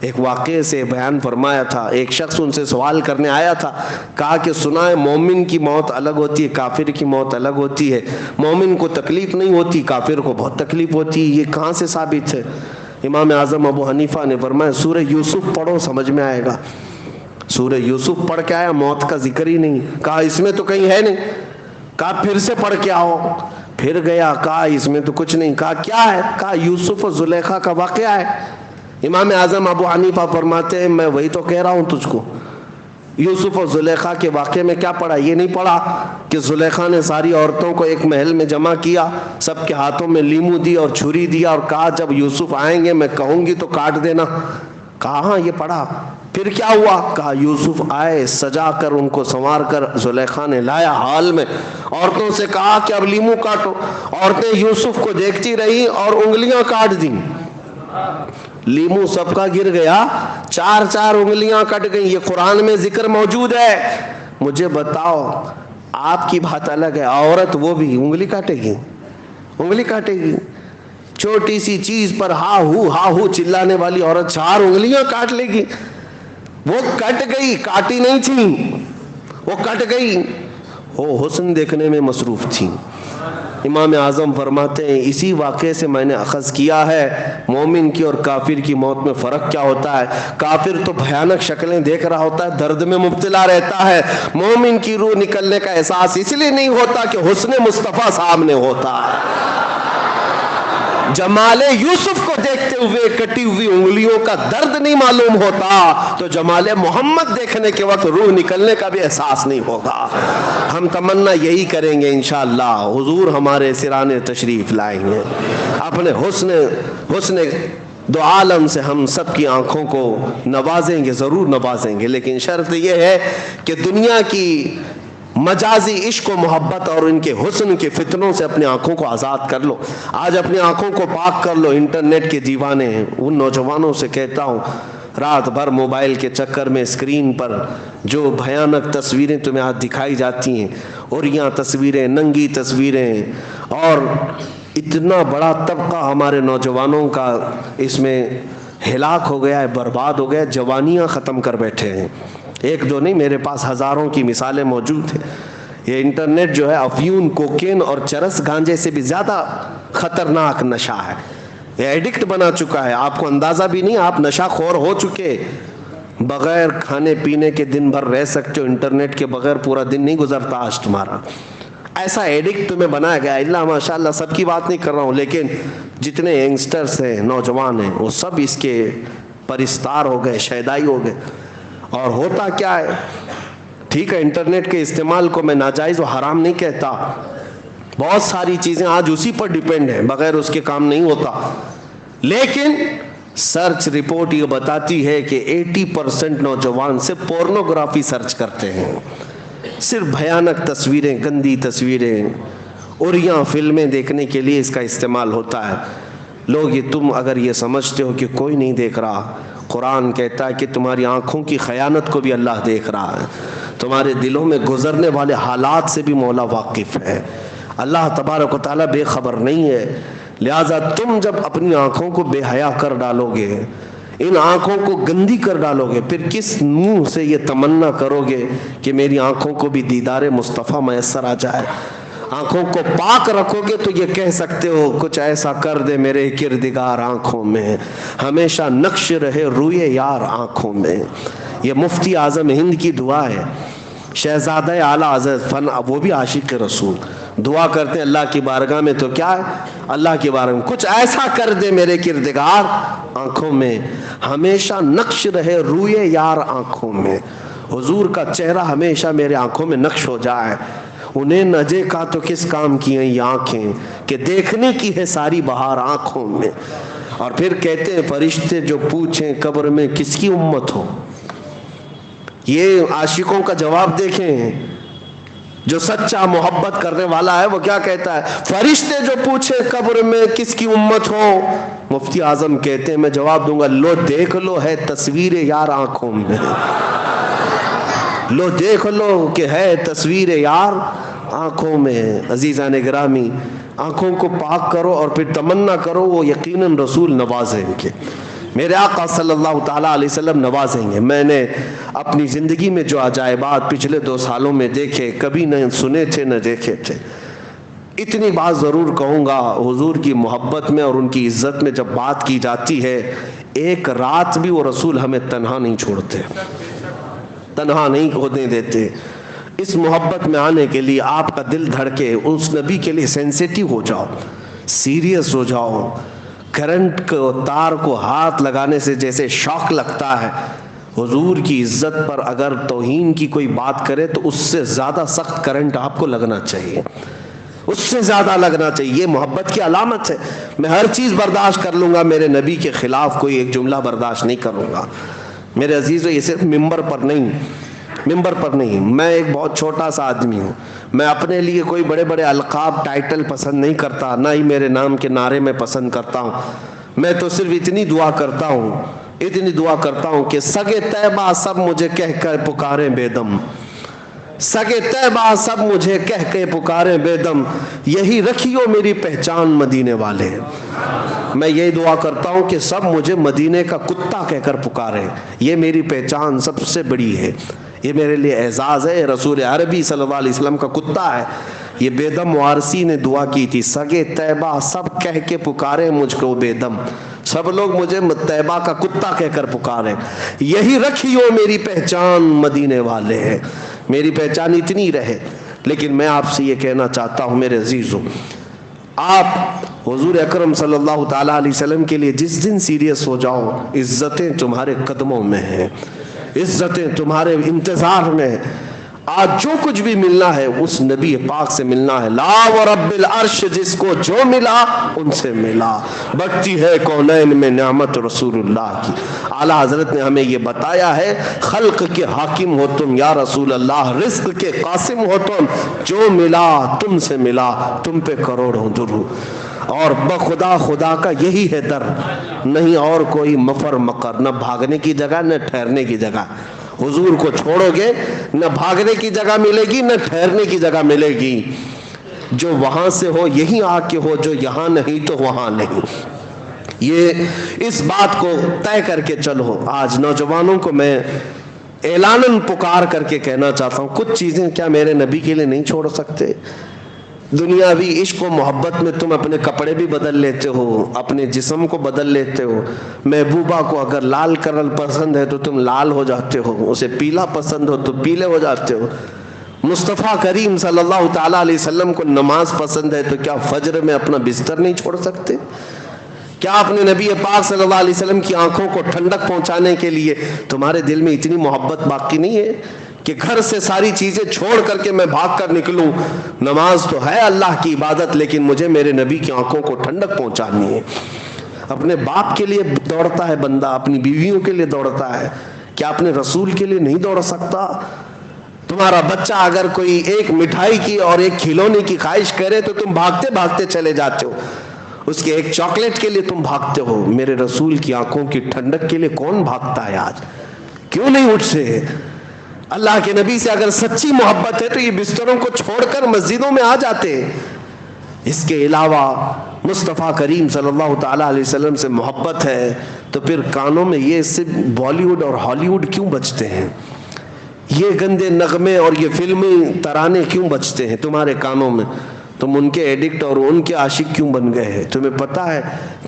ایک واقعے سے بیان فرمایا تھا. ایک شخص ان سے سوال کرنے آیا تھا, کہا کہ سنا ہے مومن کی موت الگ ہوتی ہے, کافر کی موت الگ ہوتی ہے, مومن کو تکلیف نہیں ہوتی, کافر کو بہت تکلیف ہوتی ہے, یہ کہاں سے ثابت ہے؟ امام اعظم ابو حنیفہ نے فرمایا سورہ یوسف پڑھو سمجھ میں آئے گا. سورہ یوسف پڑھ کے آیا, موت کا ذکر ہی نہیں. کہا اس میں تو کہیں ہے نہیں. کہا پھر سے پڑھ کے آؤ. پھر گیا, کہا اس میں تو کچھ نہیں. کہا کیا ہے؟ کہا یوسف و زلیخا کا واقعہ ہے. امام اعظم ابو حنیفہ فرماتے ہیں میں وہی تو کہہ رہا ہوں تجھ کو, یوسف و زلیخا کے واقعے میں کیا پڑھا؟ یہ نہیں پڑھا کہ زلیخا نے ساری عورتوں کو ایک محل میں جمع کیا, سب کے ہاتھوں میں لیمو دی اور چھری دیا اور کہا جب یوسف آئیں گے میں کہوں گی تو کاٹ دینا. کہا ہاں یہ پڑھا. پھر کیا ہوا؟ کہا یوسف آئے, سجا کر ان کو سنوار کر زلیخا نے لایا حال میں, عورتوں سے کہا کہ اب لیمو کاٹو. عورتیں یوسف کو دیکھتی رہی اور انگلیاں کاٹ دیں. لیمو سب کا گر گیا, 4 انگلیاں کٹ گئیں. یہ قرآن میں ذکر موجود ہے. مجھے بتاؤ, آپ کی بات الگ ہے, عورت وہ بھی انگلی کاٹے گی, انگلی کاٹے گی. چھوٹی سی چیز پر ہا ہو چلانے والی عورت 4 انگلیاں کاٹ لے گی. وہ کٹ گئی, کاٹی نہیں تھی, وہ کٹ گئی, وہ حسن دیکھنے میں مصروف تھی. امام اعظم فرماتے ہیں اسی واقعے سے میں نے اخذ کیا ہے مومن کی اور کافر کی موت میں فرق کیا ہوتا ہے. کافر تو بھیانک شکلیں دیکھ رہا ہوتا ہے, درد میں مبتلا رہتا ہے. مومن کی روح نکلنے کا احساس اس لیے نہیں ہوتا کہ حسن مصطفیٰ سامنے ہوتا ہے. جمال یوسف کو دیکھتے ہوئے کٹی ہوئی انگلیوں کا درد نہیں معلوم ہوتا تو جمال محمد دیکھنے کے وقت روح نکلنے کا بھی احساس نہیں ہوگا. ہم تمنا یہی کریں گے انشاءاللہ, حضور ہمارے سرانے تشریف لائیں گے, اپنے حسن دو عالم سے ہم سب کی آنکھوں کو نوازیں گے, ضرور نوازیں گے. لیکن شرط یہ ہے کہ دنیا کی مجازی عشق و محبت اور ان کے حسن کے فتنوں سے اپنی آنکھوں کو آزاد کر لو. آج اپنی آنکھوں کو پاک کر لو. انٹرنیٹ کے دیوانے ہیں, ان نوجوانوں سے کہتا ہوں رات بھر موبائل کے چکر میں اسکرین پر جو بھیانک تصویریں تمہیں آج دکھائی جاتی ہیں, اوریاں تصویریں, ننگی تصویریں, اور اتنا بڑا طبقہ ہمارے نوجوانوں کا اس میں ہلاک ہو گیا ہے, برباد ہو گیا, جوانیاں ختم کر بیٹھے ہیں. ایک دو نہیں, میرے پاس ہزاروں کی مثالیں موجود ہیں. یہ انٹرنیٹ جو ہے افیون, کوکین اور چرس گانجے سے بھی زیادہ خطرناک نشہ ہے. یہ ایڈکٹ بنا چکا ہے, آپ کو اندازہ بھی نہیں, آپ نشہ خور ہو چکے. بغیر کھانے پینے کے دن بھر رہ سکتے ہو, انٹرنیٹ کے بغیر پورا دن نہیں گزرتا آج تمہارا. ایسا ایڈکٹ تمہیں بنایا گیا. اللہ ماشاءاللہ سب کی بات نہیں کر رہا ہوں, لیکن جتنے ینگسٹرز ہیں, نوجوان ہیں, وہ سب اس کے پرستار ہو گئے, شیدائی ہو گئے. اور ہوتا کیا ہے, ٹھیک ہے انٹرنیٹ کے استعمال کو میں ناجائز و حرام نہیں کہتا, بہت ساری چیزیں آج اسی پر ڈیپینڈ ہیں, بغیر اس کے کام نہیں ہوتا. لیکن سرچ رپورٹ یہ بتاتی ہے کہ 80% نوجوان صرف پورنوگرافی سرچ کرتے ہیں, صرف بھیانک تصویریں, گندی تصویریں, اوریاں فلمیں دیکھنے کے لیے اس کا استعمال ہوتا ہے. لوگ یہ تم اگر یہ سمجھتے ہو کہ کوئی نہیں دیکھ رہا, قرآن کہتا ہے کہ تمہاری آنکھوں کی خیانت کو بھی اللہ دیکھ رہا ہے, تمہارے دلوں میں گزرنے والے حالات سے بھی مولا واقف ہے. اللہ تبارک و تعالیٰ بے خبر نہیں ہے. لہٰذا تم جب اپنی آنکھوں کو بے حیا کر ڈالو گے, ان آنکھوں کو گندی کر ڈالو گے, پھر کس منہ سے یہ تمنا کرو گے کہ میری آنکھوں کو بھی دیدار مصطفیٰ میسر آ جائے. آنکھوں کو پاک رکھو گے تو یہ کہہ سکتے ہو کچھ ایسا کر دے میرے کردگار آنکھوں میں, ہمیشہ نقش رہے روئے یار آنکھوں میں. یہ مفتی اعظم ہند کی دعا ہے. شہزادہ اعلیٰ حضرت فن, وہ بھی عاشق رسول, دعا کرتے ہیں اللہ کی بارگاہ میں. تو کیا ہے, اللہ کی بارگاہ میں کچھ ایسا کر دے میرے کردگار آنکھوں میں, ہمیشہ نقش رہے روئے یار آنکھوں میں. حضور کا چہرہ ہمیشہ میرے آنکھوں میں نقش ہو جائے. انہیں نہ دیکھا تو کس کام کی ہیں یہ آنکھیں کہ دیکھنے کی ہے ساری بہار آنکھوں میں. اور پھر کہتے ہیں فرشتے جو پوچھیں قبر میں کس کی امت ہو. یہ عاشقوں کا جواب دیکھیں, جو سچا محبت کرنے والا ہے وہ کیا کہتا ہے, فرشتے جو پوچھیں قبر میں کس کی امت ہو. مفتی اعظم کہتے ہیں میں جواب دوں گا, لو دیکھ لو ہے تصویر یار آنکھوں میں, لو دیکھ لو کہ ہے تصویر یار آنکھوں میں. عزیزان گرامی, آنکھوں کو پاک کرو اور پھر تمنا کرو وہ یقیناً رسول نوازیں گے. میرے آقا صلی اللہ تعالیٰ علیہ وسلم نوازیں گے. میں نے اپنی زندگی میں جو عجائبات پچھلے 2 سالوں میں دیکھے کبھی نہ سنے تھے نہ دیکھے تھے. اتنی بات ضرور کہوں گا، حضور کی محبت میں اور ان کی عزت میں جب بات کی جاتی ہے، ایک رات بھی وہ رسول ہمیں تنہا نہیں چھوڑتے، تنہا نہیں ہونے دیتے. اس محبت میں آنے کے لیے آپ کا دل دھڑکے، اس نبی کے لیے سینسیٹیو ہو جاؤ، سیریس ہو جاؤ. کرنٹ کو، تار کو ہاتھ لگانے سے جیسے شوق لگتا ہے، حضور کی عزت پر اگر توہین کی کوئی بات کرے تو اس سے زیادہ سخت کرنٹ آپ کو لگنا چاہیے، اس سے زیادہ لگنا چاہیے. یہ محبت کی علامت ہے. میں ہر چیز برداشت کر لوں گا، میرے نبی کے خلاف کوئی ایک جملہ برداشت نہیں کروں گا. میرے عزیزو، یہ صرف ممبر پر نہیں. میں ایک بہت چھوٹا سا آدمی ہوں. میں اپنے لیے کوئی بڑے بڑے القاب ٹائٹل پسند نہیں کرتا، نہ ہی میرے نام کے نعرے میں پسند کرتا ہوں. میں تو صرف اتنی دعا کرتا ہوں کہ سگے طیبہ سب مجھے کہہ کر پکاریں بے دم، سگے طیبہ سب مجھے کہہ کے پکاریں بے دم، یہی رکھیو میری پہچان مدینے والے. میں یہی دعا کرتا ہوں کہ سب مجھے مدینے کا کتا کہہ کر پکاریں. یہ میری پہچان سب سے بڑی ہے، یہ میرے لیے اعزاز ہے. رسول عربی صلی اللہ علیہ وسلم کا کتا ہے. یہ بے دم وارسی نے دعا کی تھی، سگے طیبہ سب کہہ کے پکارے مجھ کو بے دم، سب لوگ مجھے طیبہ کا کتا کہہ کر پکارے، یہی رکھیو میری پہچان مدینے والے ہیں. میری پہچان اتنی رہے. لیکن میں آپ سے یہ کہنا چاہتا ہوں میرے عزیزو، آپ حضور اکرم صلی اللہ تعالیٰ علیہ وسلم کے لیے جس دن سیریس ہو جاؤ، عزتیں تمہارے قدموں میں ہیں، عزتیں تمہارے انتظار میں. آج جو کچھ بھی ملنا ہے اس نبی پاک سے ملنا ہے. لا ورب العرش، جس کو جو ملا ان سے ملا. بڑھتی ہے کونین میں نعمت رسول اللہ کی. اعلیٰ حضرت نے ہمیں یہ بتایا ہے، خلق کے حاکم ہو تم یا رسول اللہ، رزق کے قاسم ہو تم، جو ملا تم سے ملا، تم پہ کروڑوں درود. اور بخدا خدا کا یہی ہے در، نہیں اور کوئی مفر مقر، نہ بھاگنے کی جگہ نہ ٹھہرنے کی جگہ. حضور کو چھوڑو گے نہ بھاگنے کی جگہ ملے گی نہ ٹھہرنے کی جگہ ملے گی. جو وہاں سے ہو یہیں آ کے ہو، جو یہاں نہیں تو وہاں نہیں. یہ اس بات کو طے کر کے چلو. آج نوجوانوں کو میں اعلاناً پکار کر کے کہنا چاہتا ہوں، کچھ چیزیں کیا میرے نبی کے لیے نہیں چھوڑ سکتے؟ دنیاوی عشق و محبت میں تم اپنے کپڑے بھی بدل لیتے ہو، اپنے جسم کو بدل لیتے ہو. محبوبہ کو اگر لال کلر پسند ہے تو تم لال ہو جاتے ہو، اسے پیلا پسند ہو تو پیلے ہو جاتے ہو. مصطفیٰ کریم صلی اللہ تعالیٰ علیہ وسلم کو نماز پسند ہے تو کیا فجر میں اپنا بستر نہیں چھوڑ سکتے؟ کیا اپنے نبی پاک صلی اللہ علیہ وسلم کی آنکھوں کو ٹھنڈک پہنچانے کے لیے تمہارے دل میں اتنی محبت باقی نہیں ہے کہ گھر سے ساری چیزیں چھوڑ کر کے میں بھاگ کر نکلوں؟ نماز تو ہے اللہ کی عبادت، لیکن مجھے میرے نبی کی آنکھوں کو ٹھنڈک پہنچانی ہے. اپنے باپ کے لیے دوڑتا ہے بندہ، اپنی بیویوں کے لیے دوڑتا ہے، کیا اپنے رسول کے لیے نہیں دوڑ سکتا؟ تمہارا بچہ اگر کوئی ایک مٹھائی کی اور ایک کھلونے کی خواہش کرے تو تم بھاگتے بھاگتے چلے جاتے ہو، اس کے ایک چاکلیٹ کے لیے تم بھاگتے ہو. میرے رسول کی آنکھوں کی ٹھنڈک کے لیے کون بھاگتا ہے آج؟ کیوں نہیں اٹھتے؟ اللہ کے نبی سے اگر سچی محبت ہے تو یہ بستروں کو چھوڑ کر مسجدوں میں آ جاتے ہیں. اس کے علاوہ مصطفیٰ کریم صلی اللہ تعالیٰ علیہ وسلم سے محبت ہے تو پھر کانوں میں یہ صرف بالی ووڈ اور ہالی ووڈ کیوں بجتے ہیں؟ یہ گندے نغمے اور یہ فلمی ترانے کیوں بجتے ہیں تمہارے کانوں میں؟ تم ان کے ایڈکٹ اور ان کے عاشق کیوں بن گئے ہیں؟ تمہیں پتہ ہے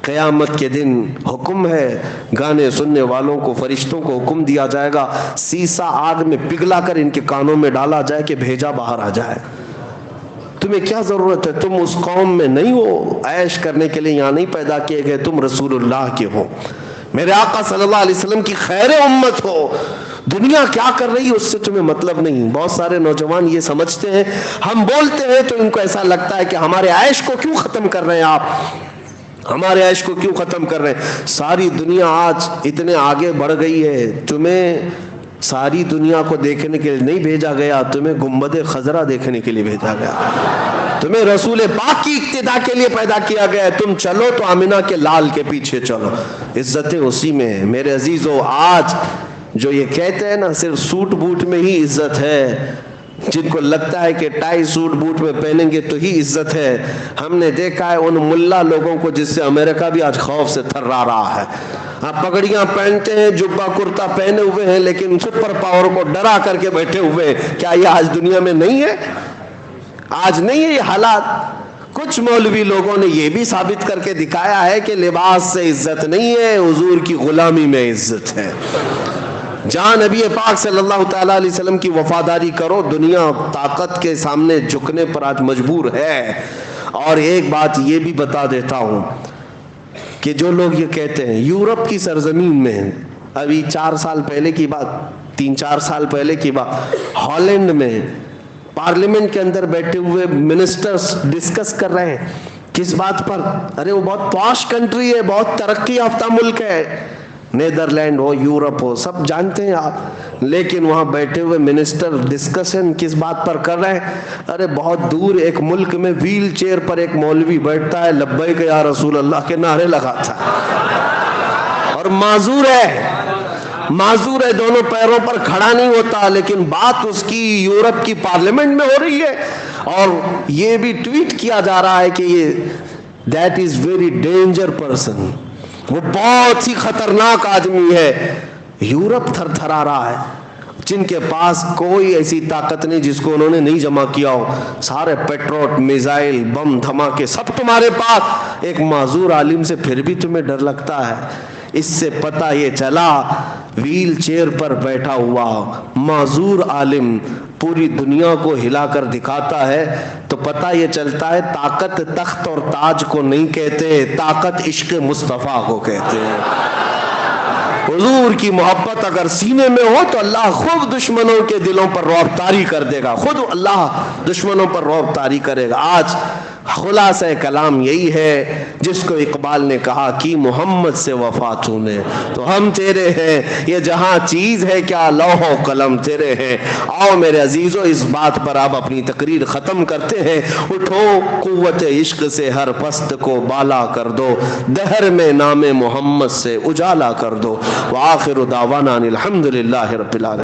قیامت کے دن حکم ہے، گانے سننے والوں کو فرشتوں کو حکم دیا جائے گا، سیسا آگ میں پگھلا کر ان کے کانوں میں ڈالا جائے کہ بھیجا باہر آ جائے. تمہیں کیا ضرورت ہے؟ تم اس قوم میں نہیں ہو، عیش کرنے کے لیے یہاں نہیں پیدا کیے گئے، تم رسول اللہ کے ہو، میرے آقا صلی اللہ علیہ وسلم کی خیر امت ہو. دنیا کیا کر رہی ہے اس سے تمہیں مطلب نہیں. بہت سارے نوجوان یہ سمجھتے ہیں، ہم بولتے ہیں تو ان کو ایسا لگتا ہے کہ ہمارے عیش کو کیوں ختم کر رہے ہیں آپ، ہمارے عیش کو کیوں ختم کر رہے ہیں؟ ساری دنیا آج اتنے آگے بڑھ گئی ہے، تمہیں ساری دنیا کو دیکھنے کے لیے نہیں بھیجا گیا، تمہیں گنبد خضرا دیکھنے کے لیے بھیجا گیا، تمہیں رسول پاک کی اقتدا کے لیے پیدا کیا گیا ہے. تم چلو تو آمنہ کے لال کے پیچھے چلو، عزتیں اسی میں ہیں. میرے عزیزو، آج جو یہ کہتے ہیں نا صرف سوٹ بوٹ میں ہی عزت ہے، جن کو لگتا ہے کہ ٹائی سوٹ بوٹ میں پہنیں گے تو ہی عزت ہے. ہم نے دیکھا ہے ان ملا لوگوں کو جس سے امریکہ بھی آج خوف سے تھرا رہا ہے. آپ پگڑیاں پہنتے ہیں, جبہ کرتا پہنے ہوئے ہیں, لیکن سپر پاور کو ڈرا کر کے بیٹھے ہوئے ہیں. کیا یہ آج دنیا میں نہیں ہے؟ آج نہیں ہے یہ حالات؟ کچھ مولوی لوگوں نے یہ بھی ثابت کر کے دکھایا ہے کہ لباس سے عزت نہیں ہے, حضور کی غلامی میں عزت ہے. جہاں نبی پاک صلی اللہ تعالیٰ علیہ وسلم کی وفاداری کرو, دنیا طاقت کے سامنے جھکنے پر آج مجبور ہے. اور ایک بات یہ بھی بتا دیتا ہوں کہ جو لوگ یہ کہتے ہیں یورپ کی سرزمین میں, ابھی 4 سال پہلے کی بات, 3-4 سال پہلے کی بات, ہالینڈ میں پارلیمنٹ کے اندر بیٹھے ہوئے منسٹرز ڈسکس کر رہے ہیں. کس بات پر؟ ارے وہ بہت پاش کنٹری ہے, بہت ترقی یافتہ ملک ہے, نیدرلینڈ ہو, یورپ ہو, سب جانتے ہیں آپ. لیکن وہاں بیٹھے ہوئے منسٹر ڈسکشن کس بات پر کر رہے ہیں؟ ارے بہت دور ایک ملک میں ویل چیئر پر ایک مولوی بیٹھتا ہے, لبیک یا رسول اللہ کے نعرے لگاتا ہے, اور معذور ہے, دونوں پیروں پر کھڑا نہیں ہوتا. لیکن بات اس کی یورپ کی پارلیمنٹ میں ہو رہی ہے, اور یہ بھی ٹویٹ کیا جا رہا ہے کہ یہ that is very danger person, وہ بہت ہی خطرناک آدمی ہے. یورپ تھر تھرا رہا ہے, جن کے پاس کوئی ایسی طاقت نہیں جس کو انہوں نے نہیں جمع کیا ہو. سارے پیٹروٹ, میزائل, بم دھماکے سب تمہارے پاس. ایک معذور عالم سے پھر بھی تمہیں ڈر لگتا ہے. اس سے پتہ یہ چلا ویل چیئر پر بیٹھا ہوا معذور عالم پوری دنیا کو ہلا کر دکھاتا ہے, تو پتہ یہ چلتا ہے طاقت تخت اور تاج کو نہیں کہتے, طاقت عشق مصطفیٰ کو کہتے ہیں. حضور کی محبت اگر سینے میں ہو تو اللہ خود دشمنوں کے دلوں پر رعب طاری کر دے گا, خود اللہ دشمنوں پر رعب طاری کرے گا. آج خلاصہ کلام یہی ہے جس کو اقبال نے کہا کہ محمد سے وفا تو نے, تو ہم تیرے ہیں, یہ جہاں چیز ہے کیا لوح و قلم تیرے ہیں. آؤ میرے عزیزو, اس بات پر آپ اپنی تقریر ختم کرتے ہیں. اٹھو قوت عشق سے ہر پست کو بالا کر دو, دہر میں نام محمد سے اجالا کر دو. وآخر دعوانا الحمدللہ رب العالمین.